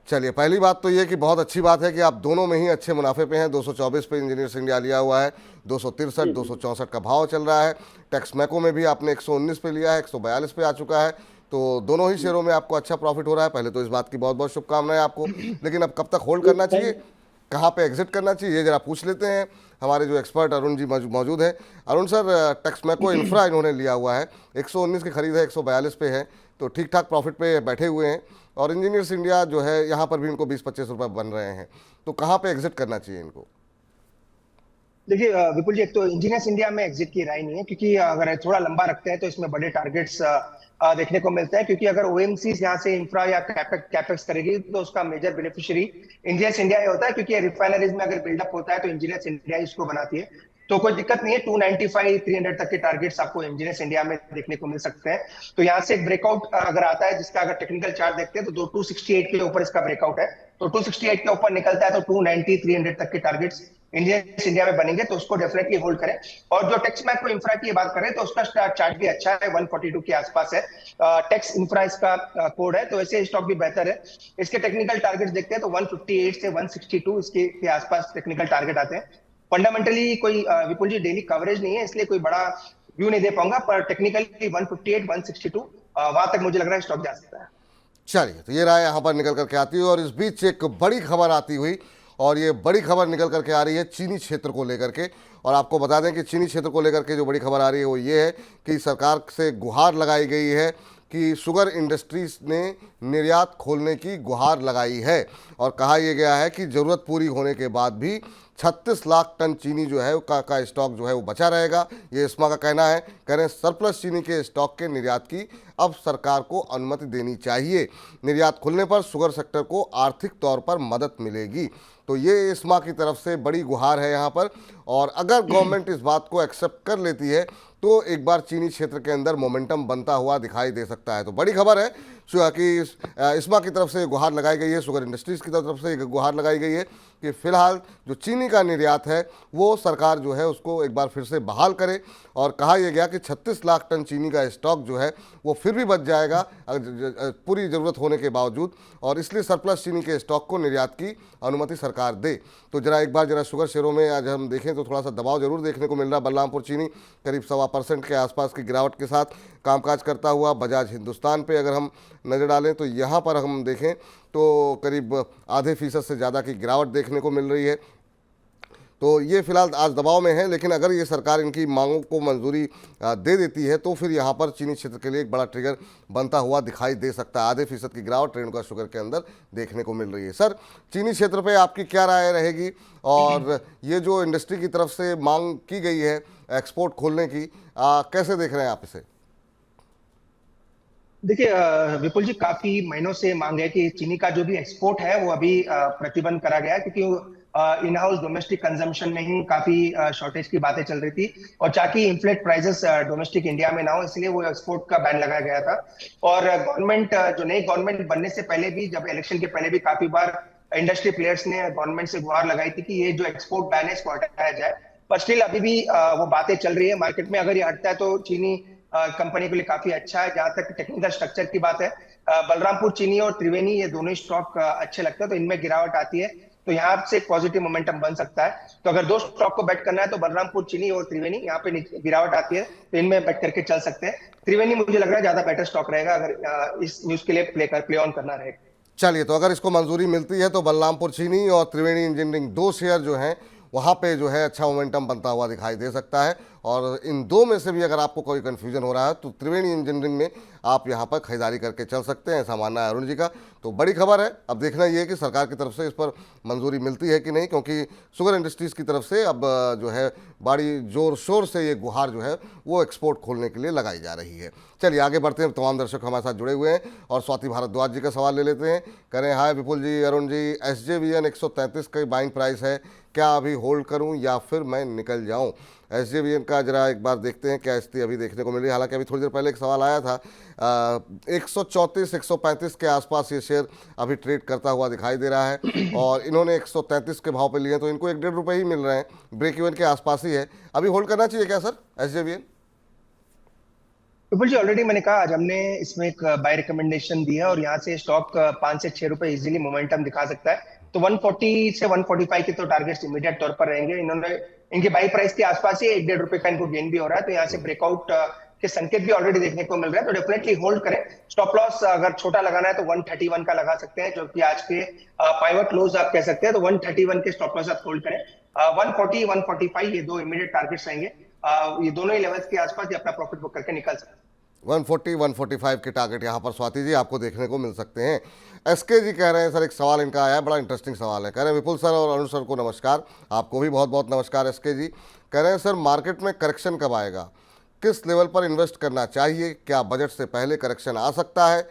Speaker 1: चलिए, पहली बात तो ये कि बहुत अच्छी बात है कि आप दोनों में ही अच्छे मुनाफे पे हैं। 224 पे इंजीनियर्स इंडिया लिया हुआ है, 263 264 का भाव चल रहा है। टेक्समैको में भी आपने 119 पे लिया है, 142 पे आ चुका है। तो दोनों ही शेयरों में आपको अच्छा प्रॉफिट हो रहा है। पहले तो इस बात की बहुत बहुत शुभकामनाएं आपको। लेकिन अब कब तक होल्ड करना चाहिए, कहाँ पे एग्जिट करना चाहिए, ये जरा पूछ लेते हैं। हमारे जो एक्सपर्ट अरुण जी मौजूद हैं। अरुण सर, टेक्समैको इंफ्रा इन्होंने लिया हुआ है, 119 की खरीद है, 142 पे है, तो ठीक ठाक प्रॉफिट पे बैठे हुए हैं। और इंजीनियर्स इंडिया जो है यहाँ पर भी इनको 20-25 रुपये बन रहे हैं, तो कहाँ पे एग्जिट करना चाहिए इनको?
Speaker 2: देखिए विपुल जी, एक तो इंजीनियर्स इंडिया में एग्जिट की राय नहीं है, क्योंकि अगर थोड़ा लंबा रखते हैं तो इसमें बड़े टारगेट्स देखने को मिलते हैं। क्योंकि अगर ओएमसी यहाँ से इंफ्रा या कैपेक्स करेगी तो उसका मेजर बेनिफिशियरी इंजीनियर्स इंडिया ही होता है, क्योंकि रिफाइनरीज में अगर बिल्डअप होता है तो इंजीनियर्स इंडिया इसको बनाती है। तो कोई दिक्कत नहीं है, 295 300 तक के टारगेट्स आपको इंजीनियर्स इंडिया में देखने को मिल सकते हैं। तो यहाँ से एक ब्रेकआउट अगर आता है, जिसका अगर टेक्निकल चार्ट देखते हैं तो 268 के ऊपर इसका ब्रेकआउट है। तो 268 के ऊपर निकलता है तो 290 300 तक के टारगेट्स इंडियंस इंडिया में बनेंगे, तो उसको डेफिनेटली होल्ड करें। और जो टेक्समैको इंफ्रा की बात करें तो उसका चार्ट भी अच्छा है, 142 के आसपास है। टेक्स इंफ्रा इसका कोड है, तो ऐसे स्टॉक भी बेहतर है। इसके टेक्निकल टारगेट्स देखते हैं तो 158 से 162 इसके के आसपास टेक्निकल टारगेट आते हैं। फंडामेंटली कोई विपुल जी डेली कवरेज नहीं है, इसलिए कोई बड़ा व्यू नहीं दे पाऊंगा, पर टेक्निकली 158 162 वहां तक मुझे लग रहा है स्टॉक जा सकता है।
Speaker 1: चलिए, तो ये राय यहाँ पर निकल करके आती हुई, और इस बीच एक बड़ी खबर आती हुई, और ये बड़ी खबर निकल करके आ रही है चीनी क्षेत्र को लेकर के। और आपको बता दें कि चीनी क्षेत्र को लेकर के जो बड़ी खबर आ रही है वो ये है कि सरकार से गुहार लगाई गई है कि शुगर इंडस्ट्रीज ने निर्यात खोलने की गुहार लगाई है। और कहा यह गया है कि ज़रूरत पूरी होने के बाद भी 36 लाख टन चीनी जो है का स्टॉक जो है वो बचा रहेगा। ये इस्मा का कहना है। कह रहे हैं सरप्लस चीनी के स्टॉक के निर्यात की अब सरकार को अनुमति देनी चाहिए। निर्यात खुलने पर शुगर सेक्टर को आर्थिक तौर पर मदद मिलेगी। तो ये इस्मा की तरफ से बड़ी गुहार है यहाँ पर। और अगर गवर्नमेंट इस बात को एक्सेप्ट कर लेती है तो एक बार चीनी क्षेत्र के अंदर मोमेंटम बनता हुआ दिखाई दे सकता है। तो बड़ी खबर है कि इस्मा की तरफ से गुहार लगाई गई है, शुगर इंडस्ट्रीज़ की तरफ से गुहार लगाई गई है कि फिलहाल जो चीनी का निर्यात है वो सरकार जो है उसको एक बार फिर से बहाल करे। और कहा यह गया कि 36 लाख टन चीनी का स्टॉक जो है वो फिर भी बच जाएगा पूरी ज़रूरत होने के बावजूद, और इसलिए सरप्लस चीनी के स्टॉक को निर्यात की अनुमति सरकार दे। तो जरा शुगर शेयरों में आज हम देखें तो थोड़ा सा दबाव जरूर देखने को मिल रहा है। बलरामपुर चीनी करीब 1.25% के आसपास की गिरावट के साथ कामकाज करता हुआ। बजाज हिंदुस्तान पे अगर हम नज़र डालें तो यहाँ पर हम देखें तो करीब ½ % से ज़्यादा की गिरावट देखने को मिल रही है। तो ये फिलहाल आज दबाव में है, लेकिन अगर ये सरकार इनकी मांगों को मंजूरी दे देती है तो फिर यहाँ पर चीनी क्षेत्र के लिए एक बड़ा ट्रिगर बनता हुआ दिखाई दे सकता है। ½ % की गिरावट रेणुका शुगर के अंदर देखने को मिल रही है। सर, चीनी क्षेत्र पे आपकी क्या राय रहेगी, और ये जो इंडस्ट्री की तरफ से मांग की गई है एक्सपोर्ट खोलने की, कैसे देख रहे हैं आप इसे?
Speaker 2: देखिए विपुल जी, काफी महीनों से मांग है कि चीनी का जो भी एक्सपोर्ट है वो अभी प्रतिबंध करा गया है, क्योंकि इन हाउस डोमेस्टिक कंजम्पशन में ही काफी शॉर्टेज की बातें चल रही थी, और ताकि इन्फ्लेट प्राइसेस डोमेस्टिक इंडिया में ना हो, इसलिए वो एक्सपोर्ट का बैन लगाया गया था। और गवर्नमेंट जो नई गवर्नमेंट बनने से पहले भी, जब इलेक्शन के पहले भी काफी बार इंडस्ट्री प्लेयर्स ने गवर्नमेंट से गुहार लगाई थी कि ये जो एक्सपोर्ट बैन है इसको हटाया जाए। पर स्टिल अभी भी वो बातें चल रही है मार्केट में। अगर ये हटता है तो चीनी कंपनी के लिए काफी अच्छा है। जहां तक टेक्निकल स्ट्रक्चर की बात है, बलरामपुर चीनी और त्रिवेणी ये दोनों स्टॉक अच्छे लगते हैं, तो इनमें गिरावट आती है तो यहाँ से एक पॉजिटिव मोमेंटम बन सकता है। तो अगर दो स्टॉक को बेट करना है तो बलरामपुर चीनी और त्रिवेणी, यहाँ पे गिरावट आती है तो इनमें बेट करके चल सकते हैं। त्रिवेणी मुझे लग रहा है ज्यादा बेटर स्टॉक रहेगा अगर इस न्यूज के लिए प्ले ऑन करना रहेगा।
Speaker 1: चलिए, तो अगर इसको मंजूरी मिलती है तो बलरामपुर चीनी और त्रिवेणी इंजीनियरिंग 2 शेयर जो हैं वहाँ पे जो है अच्छा मोमेंटम बनता हुआ दिखाई दे सकता है। और इन दो में से भी अगर आपको कोई कन्फ्यूजन हो रहा है तो त्रिवेणी इंजीनियरिंग में आप यहाँ पर खरीदारी करके चल सकते हैं, ऐसा मानना है अरुण जी का। तो बड़ी खबर है। अब देखना ये है कि सरकार की तरफ से इस पर मंजूरी मिलती है कि नहीं, क्योंकि शुगर इंडस्ट्रीज़ की तरफ से अब जो है बड़ी ज़ोर शोर से ये गुहार जो है वो एक्सपोर्ट खोलने के लिए लगाई जा रही है। चलिए आगे बढ़ते हैं। तमाम दर्शक हमारे साथ जुड़े हुए हैं और स्वाति भारद्वाज जी का सवाल ले लेते हैं। कह रहे हैं, हाय विपुल जी, अरुण जी, SJVN 133 का बाइंग प्राइस है, क्या अभी होल्ड करूं या फिर मैं निकल जाऊं? SJVN का जरा एक बार देखते हैं क्या स्थिति अभी देखने को मिल रही है। हालांकि अभी थोड़ी देर पहले एक सवाल आया था, 134 135 के आसपास ये शेयर अभी ट्रेड करता हुआ दिखाई दे रहा है और इन्होंने 133 के भाव पे लिए, तो इनको 1-1.5 रुपये ही मिल रहे हैं, ब्रेक इवन के आसपास ही है। अभी होल्ड करना चाहिए क्या सर SJVN?
Speaker 2: विपुल जी, ऑलरेडी मैंने कहा आज हमने इसमें एक बाय रिकमेंडेशन दिया और यहाँ से स्टॉक 5 से 6 रुपए इजीली मोमेंटम दिखा सकता है। तो 140 से 145 के तो टारगेट्स इमीडिएट तौर पर रहेंगे। इन्होंने इनके बाई प्राइस के आसपास ही 1-1.5 रुपए का इनको गेन भी हो रहा है, तो यहाँ से ब्रेकआउट के संकेत भी ऑलरेडी देखने को मिल रहे हैं। तो डेफिनेटली होल्ड करें। स्टॉप लॉस अगर छोटा लगाना है तो 131 का लगा सकते हैं, जो कि आज के पाइवट लोज आप कह सकते हैं। तो 131 के स्टॉप लॉस आप होल्ड करें। 140 145 ये दो इमीडिएट टारगेट्स रहेंगे। ये दोनों ही लेवल्स के आसपास ये अपना प्रॉफिट बुक करके निकल सकते हैं।
Speaker 1: 140 145 के टारगेट यहाँ पर स्वाति जी आपको देखने को मिल सकते हैं। SK जी कह रहे हैं सर, एक सवाल इनका आया है, बड़ा इंटरेस्टिंग सवाल है। कह रहे हैं विपुल सर और अरुण सर को नमस्कार, आपको भी बहुत बहुत नमस्कार। SK जी कह रहे हैं सर, मार्केट में करेक्शन कब आएगा, किस लेवल पर इन्वेस्ट करना चाहिए, क्या बजट से पहले करेक्शन आ सकता है,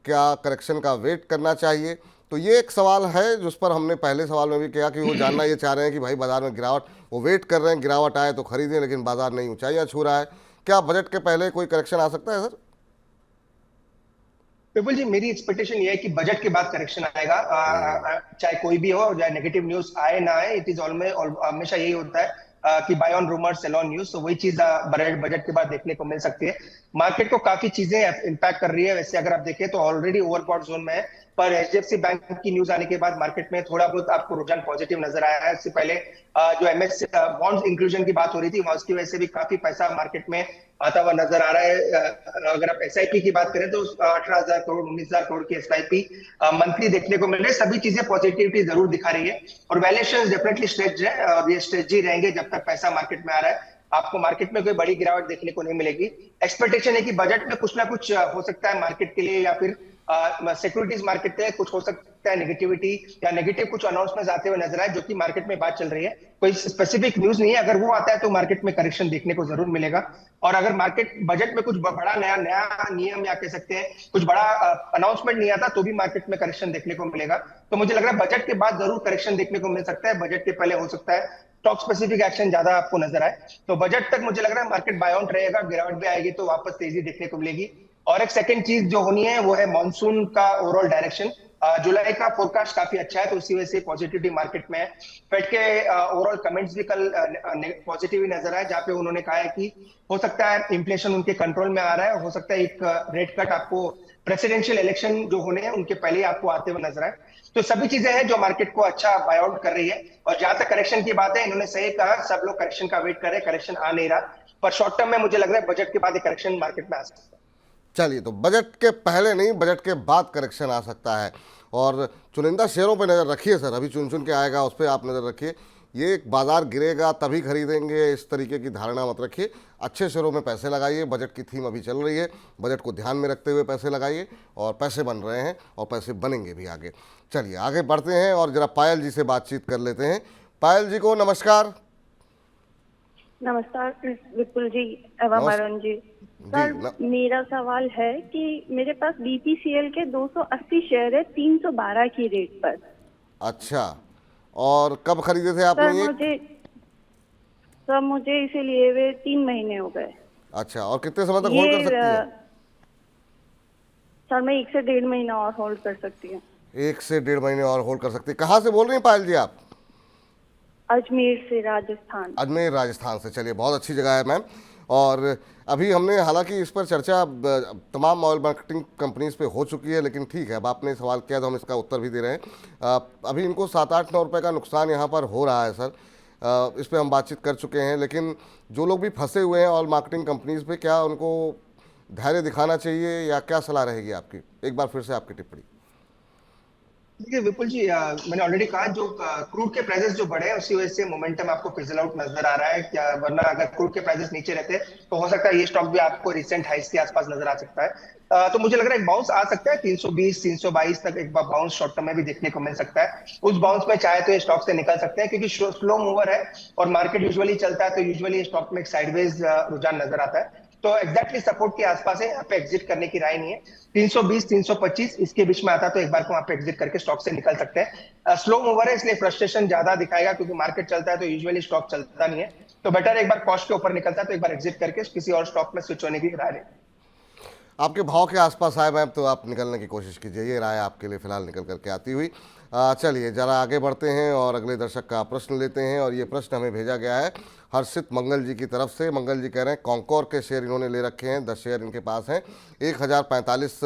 Speaker 1: क्या करेक्शन का वेट करना चाहिए? तो ये एक सवाल है जिस पर हमने पहले सवाल में भी किया कि वो जानना ये चाह रहे हैं कि भाई बाजार में गिरावट, वो वेट कर रहे हैं गिरावट आए तो खरीदें, लेकिन बाजार नई ऊंचाइयां छू रहा है, क्या बजट के पहले कोई करेक्शन आ सकता है सर?
Speaker 2: विपुल जी, मेरी एक्सपेक्टेशन ये है कि बजट के बाद करेक्शन आएगा। चाहे कोई भी हो, चाहे नेगेटिव न्यूज आए ना आए, इट इज हमेशा यही होता है कि buy on rumour sell on news. तो वही चीज बजट के बाद देखने को मिल सकती है। मार्केट को काफी चीजें इंपैक्ट कर रही है। वैसे अगर आप देखें तो ऑलरेडी ओवरबॉट जोन में है, पर HDFC बैंक की न्यूज आने के बाद मार्केट में थोड़ा बहुत आपको रुझान पॉजिटिव नजर आया है। इससे पहले जो MS बॉन्ड्स इंक्लूजन की बात हो रही थी, उसकी वजह से भी काफी पैसा मार्केट में आता हुआ नजर आ रहा है। अगर आप SIP की बात करें तो 18,000 करोड़ 19,000 करोड़ की SIP मंथली देखने को मिल रही है। सभी चीजें पॉजिटिविटी जरूर दिखा रही है और वैल्यूएशन डेफिनेटली स्ट्रेच्ड है और ये स्ट्रेच ही रहेंगे जब तक पैसा मार्केट में आ रहा है। आपको मार्केट में कोई बड़ी गिरावट देखने को नहीं मिलेगी। एक्सपेक्टेशन है कि बजट में कुछ ना कुछ हो सकता है मार्केट के लिए, या फिर सिक्योरिटीज मार्केट में कुछ हो सकता है नेगेटिविटी या नेगेटिव कुछ अनाउंसमेंट आते हुए नजर आए, जो कि मार्केट में बात चल रही है। कोई स्पेसिफिक न्यूज नहीं है, अगर वो आता है तो मार्केट में करेक्शन देखने को जरूर मिलेगा। और अगर मार्केट बजट में कुछ बड़ा नया नियम या कह सकते हैं कुछ बड़ा अनाउंसमेंट नहीं आता तो भी मार्केट में करेक्शन देखने को मिलेगा। तो मुझे लग रहा है बजट के बाद जरूर करेक्शन देखने को मिल सकता है। बजट के पहले हो सकता है स्टॉक स्पेसिफिक एक्शन ज्यादा आपको नजर आए। तो बजट तक मुझे लग रहा है मार्केट बाय ऑन रहेगा, गिरावट भी आएगी तो वापस तेजी देखने को मिलेगी। और एक सेकंड चीज जो होनी है वो है मॉनसून का ओवरऑल डायरेक्शन। जुलाई का फोरकास्ट काफी अच्छा है, तो उसी वजह से पॉजिटिविटी मार्केट में है। फेड के ओवरऑल कमेंट्स भी कल पॉजिटिव नजर आए, जहां पे उन्होंने कहा है कि हो सकता है इन्फ्लेशन उनके कंट्रोल में आ रहा है, हो सकता है एक रेट कट आपको प्रेसिडेंशियल इलेक्शन जो होने हैं उनके पहले ही आपको आते हुए नजर आए। तो सभी चीजें हैं जो मार्केट को अच्छा बाय आउट कर रही है। और जहां तक करेक्शन की बात है, इन्होंने सही कहा, सब लोग करेक्शन का वेट कर रहे हैं, करेक्शन आ नहीं रहा, पर शॉर्ट टर्म में मुझे लग रहा है बजट के बाद करेक्शन मार्केट में आ सकता है।
Speaker 1: चलिए, तो बजट के पहले नहीं, बजट के बाद करेक्शन आ सकता है। और चुनिंदा शेयरों पे नज़र रखिए सर, अभी चुन के आएगा उस पर आप नज़र रखिए। ये बाजार गिरेगा तभी खरीदेंगे, इस तरीके की धारणा मत रखिए। अच्छे शेयरों में पैसे लगाइए, बजट की थीम अभी चल रही है, बजट को ध्यान में रखते हुए पैसे लगाइए और पैसे बन रहे हैं और पैसे बनेंगे भी आगे। चलिए आगे बढ़ते हैं और जरा पायल जी से बातचीत कर लेते हैं। पायल जी को नमस्कार।
Speaker 5: नमस्कार विपुल जी एवं अरुण जी। सर मेरा सवाल है कि मेरे पास BPCL के 280 शेयर है 312 की रेट पर।
Speaker 1: अच्छा, और कब खरीदे थे आपने ये?
Speaker 5: मुझे इसे लिए हुए 3 महीने हो गए।
Speaker 1: अच्छा, और कितने समय तक होल्ड कर सकती है?
Speaker 5: सर मैं 1 से 1.5 महीना और होल्ड कर सकती हूँ।
Speaker 1: 1 से 1.5 महीने और होल्ड कर सकती है। कहाँ से बोल रही हैं पायल जी आप?
Speaker 5: अजमेर से, राजस्थान।
Speaker 1: अजमेर राजस्थान से, चलिए बहुत अच्छी जगह है मैम। और अभी हमने हालांकि इस पर चर्चा तमाम ऑयल मार्केटिंग कंपनीज पे हो चुकी है, लेकिन ठीक है, अब आपने सवाल किया तो हम इसका उत्तर भी दे रहे हैं। अभी इनको 7-8-9 रुपये का नुकसान यहाँ पर हो रहा है सर, इस पर हम बातचीत कर चुके हैं। लेकिन जो लोग भी फंसे हुए हैं ऑयल मार्केटिंग कंपनीज पे, क्या उनको धैर्य दिखाना चाहिए या क्या सलाह रहेगी आपकी? एक बार फिर से आपकी टिप्पणी।
Speaker 2: देखिए विपुल जी, मैंने ऑलरेडी कहा जो क्रूड के प्राइसेस जो बढ़े हैं उसी वजह से मोमेंटम आपको फिजल आउट नजर आ रहा है। क्या वरना अगर क्रूड के प्राइसेस नीचे रहते तो हो सकता है ये स्टॉक भी आपको रिसेंट हाइस के आसपास नजर आ सकता है। तो मुझे लग रहा है एक बाउंस आ सकता है 320 322 तक, एक बाउंस शॉर्ट टर्म में भी देखने को मिल सकता है। उस बाउंस में चाहे तो ये स्टॉक से निकल सकते हैं, क्योंकि स्लो मूवर है और मार्केट यूजुअली चलता है तो यूजुअली स्टॉक में एक साइडवेज रुझान नजर आता है। तो एग्जैक्टली सपोर्ट के आसपास है, यहाँ पे एग्जिट करने की राय नहीं है। 320 325 इसके बीच में आता तो एक बार को वहां पे एग्जिट करके स्टॉक से निकल सकते हैं। स्लो मूवर है इसलिए फ्रस्ट्रेशन ज्यादा दिखाएगा, क्योंकि मार्केट चलता है तो यूजुअली स्टॉक चलता नहीं है। तो बेटर एक बार कॉस्ट के ऊपर निकलता है तो एक बार एग्जिट करके किसी और स्टॉक में स्विच होने की राय लें।
Speaker 1: आपके भाव के आसपास आए मैम तो आप निकलने की कोशिश कीजिए, ये राय आपके लिए फिलहाल निकल करके आती हुई। चलिए जरा आगे बढ़ते हैं और अगले दर्शक का प्रश्न लेते हैं। और ये प्रश्न हमें भेजा गया है हर्षित मंगल जी की तरफ से। मंगल जी कह रहे हैं कॉन्कोर के शेयर इन्होंने ले रखे हैं, 10 शेयर इनके पास हैं 1045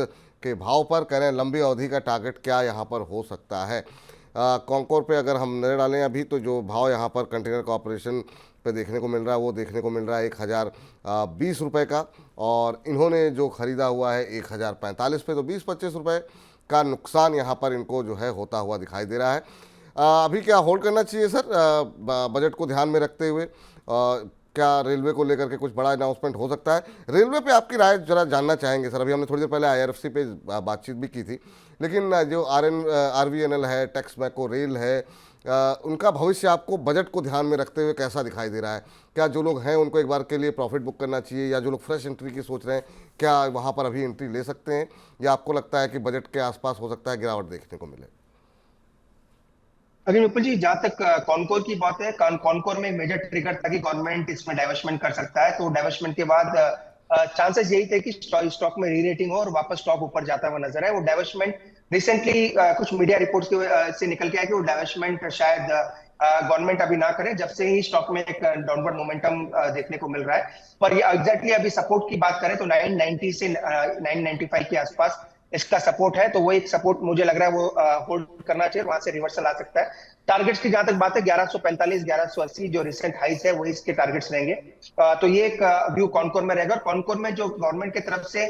Speaker 1: के भाव पर। कह रहे हैं लंबी अवधि का टारगेट क्या यहाँ पर हो सकता है। कॉन्कोर पे अगर हम नजर डालें अभी तो जो भाव यहाँ पर कंटेनर कॉर्पोरेशन पे देखने को मिल रहा है वो देखने को मिल रहा है 1020 रुपये का, और इन्होंने जो ख़रीदा हुआ है 1045 पे, तो 20-25 रुपये का नुकसान यहाँ पर इनको जो है होता हुआ दिखाई दे रहा है। अभी क्या होल्ड करना चाहिए सर बजट को ध्यान में रखते हुए? क्या रेलवे को लेकर के कुछ बड़ा अनाउंसमेंट हो सकता है? रेलवे पे आपकी राय जरा जानना चाहेंगे सर। अभी हमने थोड़ी देर पहले IRFC पे बातचीत भी की थी, लेकिन जो RVNL है, टैक्स मैको रेल है, उनका भविष्य आपको बजट को ध्यान में रखते हुए कैसा दिखाई दे रहा है? क्या जो लोग हैं उनको एक बार के लिए प्रॉफिट बुक करना चाहिए, या जो लोग फ्रेश एंट्री की सोच रहे हैं क्या वहाँ पर अभी एंट्री ले सकते हैं, या आपको लगता है कि बजट के आसपास हो सकता है गिरावट देखने को मिले?
Speaker 2: अगर विपुल जी जहां तक कॉनकोर की बात है, कॉनकोर में मेजर ट्रिगर था कि गवर्नमेंट इसमें डाइवर्समेंट कर सकता है, तो डाइवर्समेंट के बाद चांसेस यही थे कि स्टॉक में री रेटिंग हो और वापस स्टॉक ऊपर जाता हुआ नजर है। वो डाइवर्समेंट रिसेंटली कुछ मीडिया रिपोर्ट्स से निकल के आया कि वो डाइवर्समेंट शायद गवर्नमेंट अभी ना करे, जब से ही स्टॉक में एक डाउनवर्ड मोमेंटम देखने को मिल रहा है। पर ये एग्जैक्टली अभी सपोर्ट की बात करें तो 990 से 995 के आसपास इसका सपोर्ट है, तो वो एक सपोर्ट मुझे लग रहा है वो होल्ड करना चाहिए, वहां से रिवर्सल आ सकता है। टारगेट्स की जहां तक बात है 1145 1180 जो रिसेंट हाइस है वही इसके टारगेट्स रहेंगे। तो ये एक व्यू कॉनकोर में रहेगा। कॉनकोर में जो गवर्नमेंट की तरफ से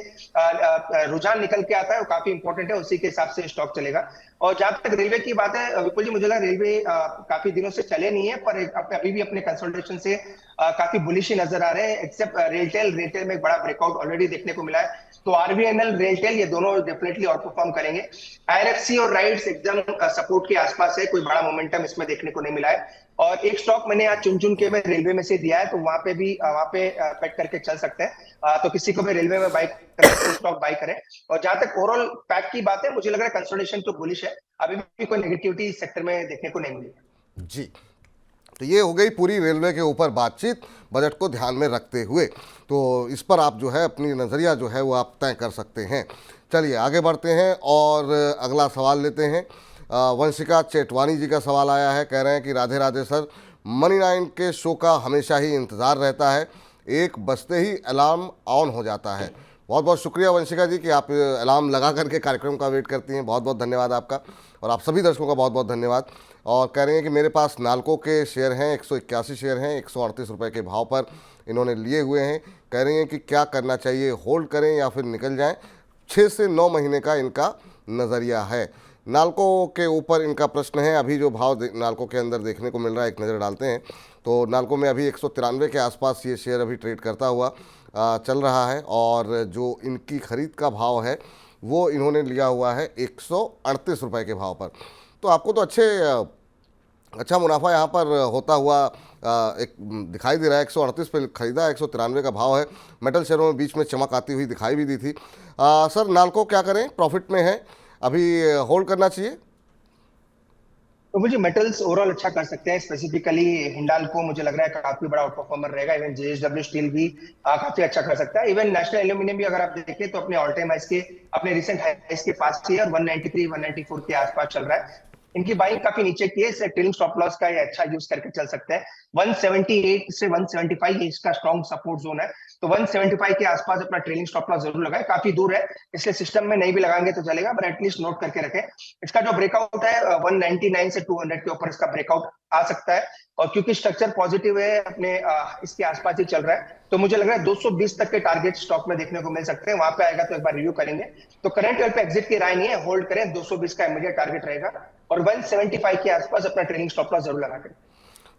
Speaker 2: रुझान निकल के आता है वो काफी इंपॉर्टेंट है, उसी के हिसाब से स्टॉक चलेगा। और जहां तक रेलवे की बात है विपुल जी, मुझे लगा रेलवे काफी दिनों से चले नहीं है, पर अभी भी अपने कंसोलिडेशन से काफी बुलिश नजर आ रहे हैं, एक्सेप्ट रेलटेल में एक बड़ा ब्रेकआउट ऑलरेडी देखने को मिला है। तो RVNL रेलटेल ये दोनों डेफिनेटली आउट परफॉर्म करेंगे। IRFC और राइट्स एकदम सपोर्ट के आसपास है, कोई बड़ा मोमेंटम इसमें देखने को नहीं मिला है। और एक स्टॉक मैंने आज चुन के में रेलवे में से दिया है, तो वहां पे पेट करके चल सकते हैं। तो किसी को भी रेलवे में बाई करना है तो स्टॉक बाई करें। और जहां तक ओवरऑल पैक की बात है, मुझे लग रहा है कंसोलिडेशन तो बुलिश है, अभी भी कोई नेगेटिविटी सेक्टर में देखने को नहीं मिली
Speaker 1: जी, तो ये हो गई पूरी रेलवे के ऊपर बातचीत बजट को ध्यान में रखते हुए। तो इस पर आप जो है अपनी नज़रिया जो है वो आप तय कर सकते हैं। चलिए आगे बढ़ते हैं और अगला सवाल लेते हैं। वंशिका चेटवानी जी का सवाल आया है, कह रहे हैं कि राधे राधे सर, मनी 9 के शो का हमेशा ही इंतज़ार रहता है, एक बजते ही अलार्म ऑन हो जाता है। बहुत बहुत शुक्रिया वंशिका जी कि आप अलार्म लगा करके कार्यक्रम का वेट करती हैं, बहुत बहुत धन्यवाद आपका, और आप सभी दर्शकों का बहुत बहुत धन्यवाद। और कह रहे हैं कि मेरे पास नाल्को के शेयर हैं, 181 शेयर हैं, 138 रुपये के भाव पर इन्होंने लिए हुए हैं। कह रहे हैं कि क्या करना चाहिए, होल्ड करें या फिर निकल जाएं? 6 से 9 महीने का इनका नज़रिया है। नाल्को के ऊपर इनका प्रश्न है। अभी जो भाव नाल्को के अंदर देखने को मिल रहा है, एक नज़र डालते हैं तो नाल्को में अभी 193 के आसपास ये शेयर अभी ट्रेड करता हुआ चल रहा है, और जो इनकी ख़रीद का भाव है वो इन्होंने लिया हुआ है 138 रुपये के भाव पर। तो आपको तो अच्छा मुनाफा यहाँ पर होता हुआ एक दिखाई दे रहा है। 138 पे खरीदा, 193 का भाव है। मेटल शेयरों में बीच में चमक आती हुई दिखाई भी दी थी। सर नाल्को क्या करें, प्रॉफिट में है, अभी होल्ड करना चाहिए?
Speaker 2: तो मुझे मेटल्स ओवरऑल अच्छा कर सकते हैं, स्पेसिफिकली हिंडाल्को मुझे लग रहा है काफी बड़ा आउट परफॉर्मर रहेगा। इवन JSW स्टील भी काफी अच्छा कर सकता है। इवन नेशनल एल्यूमिनियम भी अगर आप देखें तो अपने ऑल टाइम हाइस के, अपने रिसेंट हाइस के पास ही है, 193 194 के आसपास चल रहा है। इनकी बाइंग काफी नीचे की है, इससे ट्रेलिंग स्टॉप लॉस का ये अच्छा यूज करके चल सकते हैं। 178 से 175 ये इसका स्ट्रॉन्ग सपोर्ट जोन है, तो 175 के आसपास अपना ट्रेलिंग स्टॉप लॉस जरूर लगाए। काफी दूर है, इसलिए सिस्टम में नहीं भी लगाएंगे तो चलेगा, बट एटलीस्ट नोट करके रखें। इसका जो ब्रेकआउट है 199 से 200 के ऊपर इसका ब्रेकआउट आ सकता है, और क्योंकि स्ट्रक्चर पॉजिटिव है अपने इसके आसपास ही चल रहा है, तो मुझे लग रहा है 220 तक के टारगेट स्टॉक में देखने को मिल सकते हैं। वहां पे आएगा तो एक बार रिव्यू करेंगे। तो करंट लेवल पे एग्जिट की राय नहीं है, होल्ड करें, 220 का इमीडिएट टारगेट रहेगा, और 175 के आसपास अपना ट्रेलिंग स्टॉप लॉस जरूर लगा करें।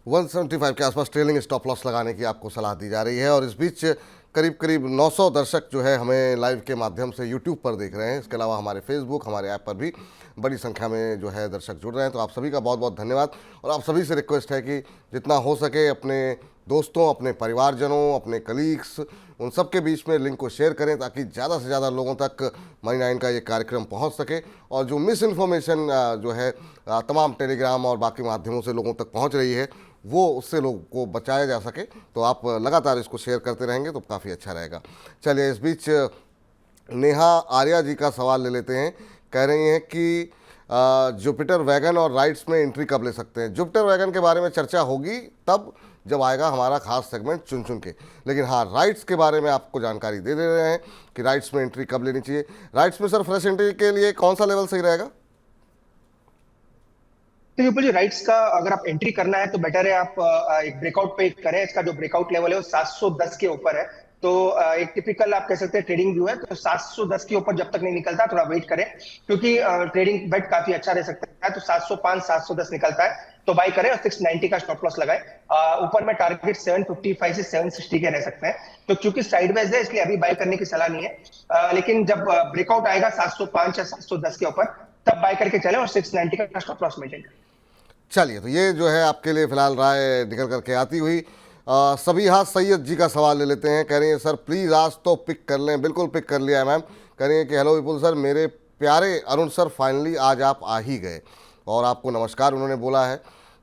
Speaker 1: 175 के आसपास ट्रेलिंग स्टॉप लॉस लगाने की आपको सलाह दी जा रही है। और इस बीच करीब 900 दर्शक जो है हमें लाइव के माध्यम से यूट्यूब पर देख रहे हैं। इसके अलावा हमारे फेसबुक, हमारे ऐप पर भी बड़ी संख्या में जो है दर्शक जुड़ रहे हैं, तो आप सभी का बहुत बहुत धन्यवाद। और आप सभी से रिक्वेस्ट है कि जितना हो सके अपने दोस्तों, अपने परिवारजनों, अपने कलीग्स, उन सब के बीच में लिंक को शेयर करें ताकि ज़्यादा से ज़्यादा लोगों तक मनी 9 का ये कार्यक्रम पहुंच सके। और जो मिस इन्फॉर्मेशन जो है तमाम टेलीग्राम और बाकी माध्यमों से लोगों तक पहुंच रही है, वो उससे लोगों को बचाया जा सके। तो आप लगातार इसको शेयर करते रहेंगे तो काफ़ी अच्छा रहेगा। चलिए, इस बीच नेहा आर्या जी का सवाल ले लेते हैं। कह रही हैं कि जुपिटर वैगन और राइड्स में एंट्री कब ले सकते हैं। जुपिटर वैगन के बारे में चर्चा होगी तब जब आएगा हमारा खास सेगमेंट चुन चुन के। लेकिन हाँ, राइड्स के बारे में आपको जानकारी दे रहे हैं कि राइड्स में एंट्री कब लेनी चाहिए। राइड्स में सर फ्रेश एंट्री के लिए कौन सा लेवल सही रहेगा?
Speaker 2: तो विपुल जी, राइट्स का अगर आप एंट्री करना है तो बेटर है आप एक ब्रेकआउट पे करें। इसका जो ब्रेकआउट लेवल है वो 710 के ऊपर है। तो एक टिपिकल आप कह सकते हैं ट्रेडिंग व्यू है। तो 710 के ऊपर जब तक नहीं निकलता थोड़ा वेट करें, क्योंकि ट्रेडिंग बेट काफी अच्छा रह सकता है। तो 705 710 निकलता है तो बाई करें और 690 का स्टॉप लॉस लगाए। ऊपर में टारगेट 755 से 760 के रह सकते हैं। तो चूंकि साइडवेज है इसलिए अभी बाई करने की सलाह नहीं है, लेकिन जब ब्रेकआउट आएगा 705 या 710 के ऊपर तब बाई करके चले और 690 का स्टॉप लॉस मेंटेन करें।
Speaker 1: चलिए, तो ये जो है आपके लिए फिलहाल राय निकल करके आती हुई। सभी हाथ सैयद जी का सवाल ले लेते हैं। कह रही हैं सर प्लीज़ आज तो पिक कर लें। बिल्कुल पिक कर लिया है मैम। कह रही हैं कि हेलो विपुल सर, मेरे प्यारे अरुण सर, फाइनली आज आप आ ही गए और आपको नमस्कार उन्होंने बोला है।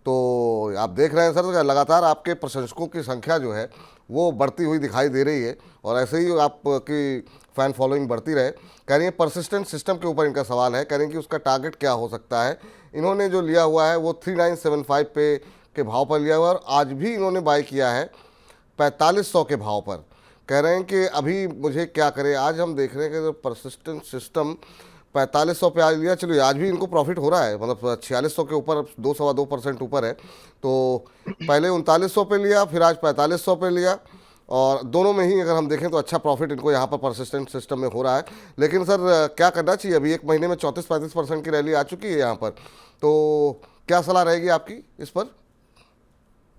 Speaker 1: तो आप देख रहे हैं सर, लगातार आपके प्रशंसकों की संख्या जो है वो बढ़ती हुई दिखाई दे रही है और ऐसे ही आपकी फ़ैन फॉलोइंग बढ़ती रहे। कह रही हैं परसिस्टेंट सिस्टम के ऊपर इनका सवाल है। कह रही हैं कि उसका टारगेट क्या हो सकता है। इन्होंने जो लिया हुआ है वो 3975 पे के भाव पर लिया हुआ है और आज भी इन्होंने बाय किया है 4500 के भाव पर। कह रहे हैं कि अभी मुझे क्या करें। आज हम देख रहे हैं कि परसिस्टेंट सिस्टम 4500 पे आज लिया। चलिए, आज भी इनको प्रॉफिट हो रहा है, मतलब 4600 के ऊपर 2.25% ऊपर है। तो पहले 3900 पे लिया, फिर आज 4500 पे लिया और दोनों में ही अगर हम देखें तो अच्छा प्रॉफिट इनको यहाँ पर परसिस्टेंट सिस्टम में हो रहा है। लेकिन सर क्या करना चाहिए? अभी एक महीने में 34-35% की रैली आ चुकी है यहाँ पर, तो क्या सलाह रहेगी आपकी इस पर?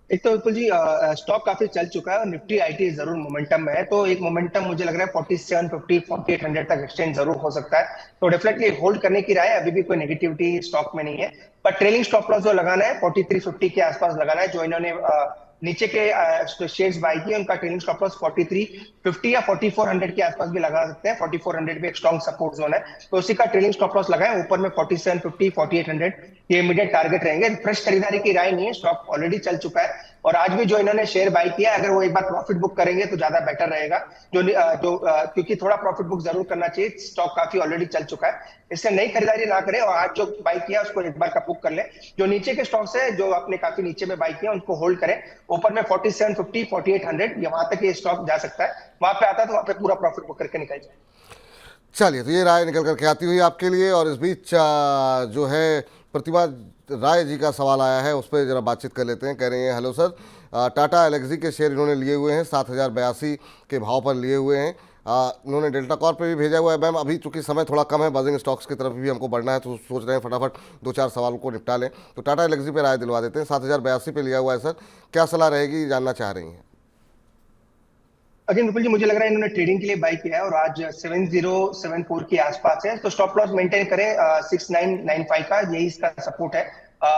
Speaker 2: एक तो विपुल जी, स्टॉक काफी चल चुका है और निफ्टी आईटी जरूर मोमेंटम में है। तो एक मोमेंटम मुझे लग रहा है 4750 4800 तक एक्सटेंड जरूर हो सकता है। तो डेफिनेटली होल्ड करने की राय है। अभी भी कोई नेगेटिविटी स्टॉक में नहीं है, पर ट्रेलिंग स्टॉप लॉस जो लगाना है 4350 के आसपास लगाना है। जो इन्होंने नीचे के शेयर्स बाय किए उनका ट्रेलिंग स्टॉप लॉस 4350 या 4400 के आसपास भी लगा सकते हैं। 4400 भी एक स्ट्रॉन्ग सपोर्ट जोन है, तो उसी का ट्रेलिंग स्टॉप लॉस लगाएं। ऊपर में 4750 4800 ये इमीडिएट टारगेट रहेंगे। फ्रेश खरीदारी की राय नहीं है, स्टॉक ऑलरेडी चल चुका है। और आज भी जो इन्होंने शेयर बाय किया, अगर वो एक बार प्रॉफिट बुक करेंगे तो ज्यादा बेटर रहेगा। क्योंकि थोड़ा प्रॉफिट बुक जरूर करना चाहिए। स्टॉक काफी ऑलरेडी चल चुका है, इससे नई खरीदारी ना करें और आज जो बाय किया उसको एक बार का बुक कर ले। जो नीचे के स्टॉक्स है जो आपने काफी नीचे में बाय किया उनको होल्ड करें। ऊपर में 4750 4800 ये वहां तक ये स्टॉक जा सकता है। वहां पे आता है तो वहां पे पूरा प्रॉफिट बुक करके निकल जाए।
Speaker 1: चलिए, तो ये राय निकल करके आती हुई आपके लिए। और इस बीच जो है प्रतिभा राय जी का सवाल आया है, उस पर जरा बातचीत कर लेते हैं। कह रही हैं हेलो सर, टाटा एलेक्सी के शेयर इन्होंने लिए हुए हैं 7082 के भाव पर लिए हुए हैं। इन्होंने डेल्टा कॉर्प पे भी भेजा हुआ है। मैम अभी चूंकि समय थोड़ा कम है, बजिंग स्टॉक्स की तरफ भी हमको बढ़ना है, तो सोच रहे हैं फटाफट 2-4 सवालों को निपटा लें। तो टाटा एलेक्सी पे राय दिलवा देते हैं। 7082 पे लिया हुआ है सर, क्या सलाह रहेगी जानना चाह रही हैं?
Speaker 2: अगेन विपुल जी, मुझे लग रहा है इन्होंने ट्रेडिंग के लिए बाय किया है और आज 7074 के आसपास है। तो स्टॉप लॉस मेंटेन करें 6995 का, यही इसका सपोर्ट है।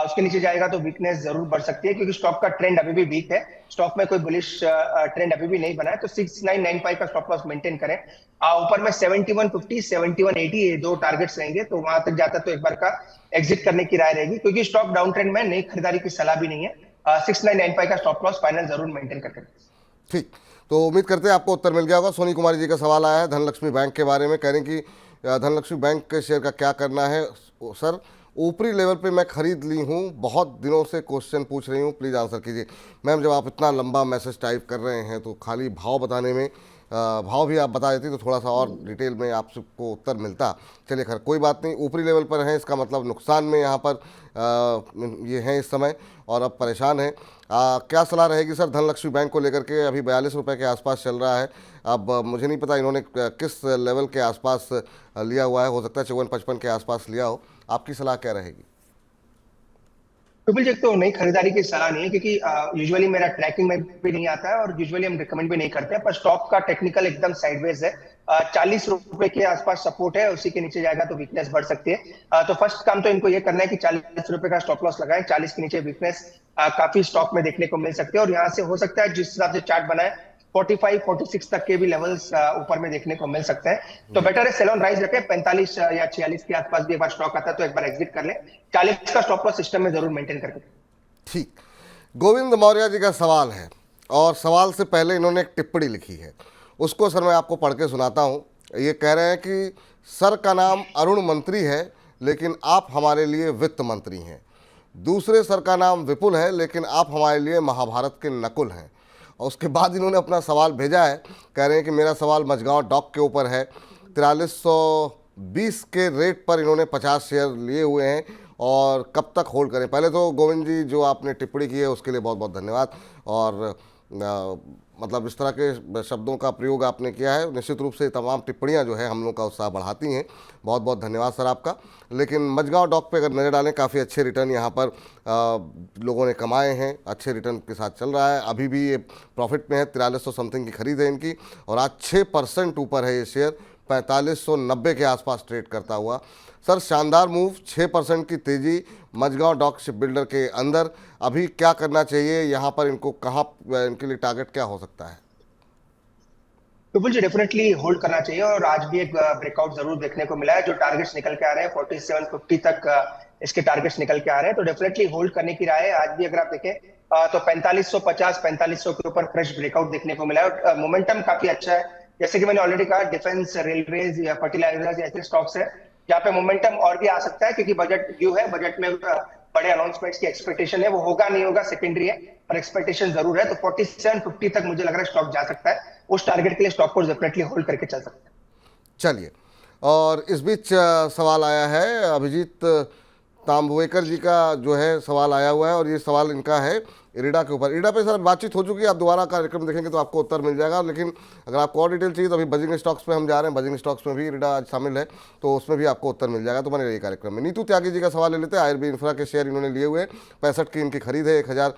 Speaker 2: उसके नीचे जाएगा तो वीकनेस जरूर बढ़ सकती है, क्योंकि स्टॉक का ट्रेंड अभी भी वीक है। स्टॉक में कोई बुलिश ट्रेंड अभी भी नहीं बना है। तो 6995 का स्टॉप लॉस मेंटेन करें। ऊपर में 7150 7180 ये दो टारगेट्स रहेंगे। तो वहां तक जाता तो एक बार का एग्जिट करने की राय रहेगी, क्योंकि स्टॉक डाउन ट्रेंड में नई खरीदारी की सलाह भी नहीं है। 6995 का स्टॉप लॉस फाइनल जरूर मेंटेन करके।
Speaker 1: ठीक, तो उम्मीद करते हैं आपको उत्तर मिल गया होगा। सोनी कुमारी जी का सवाल आया है धनलक्ष्मी बैंक के बारे में। कह रहे हैं कि धनलक्ष्मी बैंक के शेयर का क्या करना है सर। ऊपरी लेवल पे मैं खरीद ली हूँ, बहुत दिनों से क्वेश्चन पूछ रही हूँ, प्लीज़ आंसर कीजिए। मैम जब आप इतना लंबा मैसेज टाइप कर रहे हैं तो खाली भाव बताने में भाव भी आप बता देती तो थोड़ा सा और डिटेल में आप सबको उत्तर मिलता। चलिए खैर कोई बात नहीं, ऊपरी लेवल पर है इसका मतलब नुकसान में यहाँ पर ये हैं इस समय और अब परेशान हैं। क्या सलाह रहेगी सर धनलक्ष्मी बैंक को लेकर के? अभी 42 रुपये के आसपास चल रहा है। अब मुझे नहीं पता इन्होंने किस लेवल के आसपास लिया हुआ है, हो सकता है 54-55 के आसपास लिया हो। आपकी सलाह क्या रहेगी?
Speaker 2: ट्रिपल चेक तो नई खरीदारी की सलाह नहीं है, क्योंकि यूजुअली मेरा ट्रैकिंग में भी नहीं आता है और यूजुअली हम रिकमेंड भी नहीं करते हैं। पर स्टॉक का टेक्निकल एकदम साइडवेज है। 40 रुपए के आसपास सपोर्ट है, उसी के नीचे जाएगा तो वीकनेस बढ़ सकती है। तो फर्स्ट काम तो इनको ये करना है कि 40 रुपए का स्टॉप लॉस लगाएं। 40 के नीचे वीकनेस काफी स्टॉक में देखने को मिल सकती है और यहाँ से हो सकता है जिस हिसाब से चार्ट बनाए 45-46 तक के भी लेवल्स ऊपर में देखने को मिल सकते हैं। तो बेटर है सेल ऑन राइज रखें। 45 या 46 के आसपास भी एक बार स्टॉक आता है तो एक बार एग्जिट कर ले। 40 का स्टॉप लॉस सिस्टम में जरूर मेंटेन करके।
Speaker 1: ठीक। गोविंद मौर्य जी का सवाल है और सवाल से पहले इन्होंने एक टिप्पणी लिखी है, उसको सर मैं आपको पढ़ के सुनाता हूँ। ये कह रहे हैं कि सर का नाम अरुण मंत्री है लेकिन आप हमारे लिए वित्त मंत्री हैं। दूसरे सर का नाम विपुल है लेकिन आप हमारे लिए महाभारत के नकुल हैं। और उसके बाद इन्होंने अपना सवाल भेजा है, कह रहे हैं कि मेरा सवाल मझगांव डॉक के ऊपर है। 4320 के रेट पर इन्होंने 50 शेयर लिए हुए हैं और कब तक होल्ड करें। पहले तो गोविंद जी जो आपने टिप्पणी की है उसके लिए बहुत बहुत धन्यवाद। और मतलब इस तरह के शब्दों का प्रयोग आपने किया है, निश्चित रूप से तमाम टिप्पणियां जो है हम लोग का उत्साह बढ़ाती हैं। बहुत बहुत धन्यवाद सर आपका। लेकिन मझगांव डॉक पे अगर नज़र डालें, काफ़ी अच्छे रिटर्न यहाँ पर लोगों ने कमाए हैं, अच्छे रिटर्न के साथ चल रहा है। अभी भी ये प्रॉफिट में है, 4300 समथिंग की खरीद है इनकी और आज 6% ऊपर है ये शेयर, 4590 के आसपास ट्रेड करता हुआ। सर शानदार मूव, 6% की तेज़ी मझगांव डॉक शिप बिल्डर के अंदर। अभी क्या करना चाहिए यहाँ पर, इनको कहाँ, इनके लिए टारगेट क्या हो सकता है?
Speaker 2: विपुल जी डेफिनेटली होल्ड करना चाहिए और आज भी एक ब्रेकआउट जरूर देखने को मिला है। जो टारगेट्स निकल के आ रहे हैं 4750 तक इसके टारगेट्स निकल के आ रहे हैं, तो डेफिनेटली होल्ड करने की राय है। आज भी अगर आप देखें तो 4550 4500 के ऊपर फ्रेश ब्रेकआउट देखने को मिला है और मोमेंटम काफी अच्छा है। जैसे कि मैंने ऑलरेडी कहा, डिफेंस, रेलवेज या फर्टिलाइजर्स ऐसे स्टॉक्स है जहाँ पे मोमेंटम और भी आ सकता है, क्योंकि बजट ड्यू है। बजट में बड़े अनाउंसमेंट्स की एक्सपेक्टेशन है, वो होगा नहीं होगा सेकेंडरी है, पर एक्सपेक्टेशन जरूर है। तो 4750 तक मुझे लग रहा है स्टॉक जा सकता है। उस टारगेट के लिए स्टॉक को डेफिनेटली होल्ड करके चल सकते हैं।
Speaker 1: चलिए, और इस बीच सवाल आया है अभिजीत तांबवेकर जी का जो है सवाल आया हुआ है और ये सवाल इनका है इरिडा के ऊपर। इरिडा पे सर बातचीत हो चुकी है, आप दोबारा कार्यक्रम देखेंगे तो आपको उत्तर मिल जाएगा। लेकिन अगर आपको और डिटेल चाहिए तो अभी बजिंग स्टॉक्स पे हम जा रहे हैं, बजिंग स्टॉक्स में भी इरिडा आज शामिल है तो उसमें भी आपको उत्तर मिल जाएगा। तो बने रहिए कार्यक्रम में। नीतू त्यागी जी का सवाल ले लेते हैं। आईआरबी इंफ्रा के शेयर इन्होंने लिए हुए, 65 की इनकी खरीद है, 1000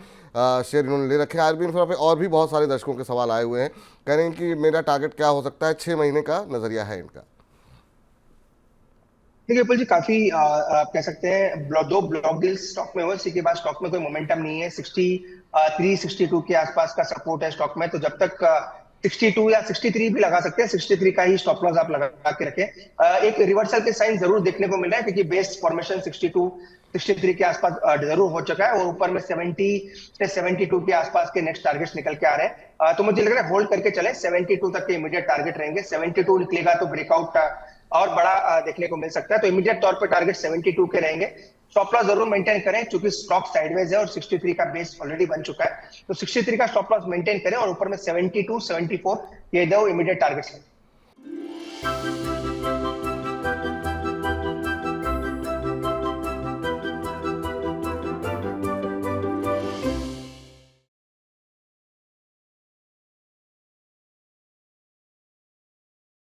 Speaker 1: शेयर इन्होंने ले रखे हैं आईआरबी इंफ्रा पे। और भी बहुत सारे दर्शकों के सवाल आए हुए हैं, कह रहे हैं कि मेरा टारगेट क्या हो सकता है, 6 महीने का नजरिया है इनका।
Speaker 2: देखिए विपुल जी, काफी आप कह सकते हैं दो ब्लॉक डील्स स्टॉक में हो, इसी के बाद स्टॉक में कोई मोमेंटम नहीं है। 63-62 के आसपास का सपोर्ट है स्टॉक में, तो जब तक 62 या 63 भी लगा सकते हैं। 63 का ही स्टॉप लॉस आप लगा के रखें। एक रिवर्सल के साइन जरूर देखने को मिल रहा है, क्योंकि बेस फॉर्मेशन 62-63 के आसपास जरूर हो चुका है और ऊपर में 70 से 72 के आसपास के नेक्स्ट टारगेट्स निकल के आ रहे हैं। तो मुझे लग रहा है होल्ड करके चले, 72 तक के इमीडिएट टारगेट रहेंगे। 72 निकलेगा तो ब्रेकआउट और बड़ा देखने को मिल सकता है, तो इमीडिएट तौर पे टारगेट 72 के रहेंगे। स्टॉप लॉस जरूर मेंटेन करें, क्योंकि स्टॉक साइडवेज है और 63 का बेस ऑलरेडी बन चुका है, तो 63 का स्टॉप लॉस मेंटेन करें और ऊपर में 72-74 ये दो इमीडिएट टारगेट्स हैं।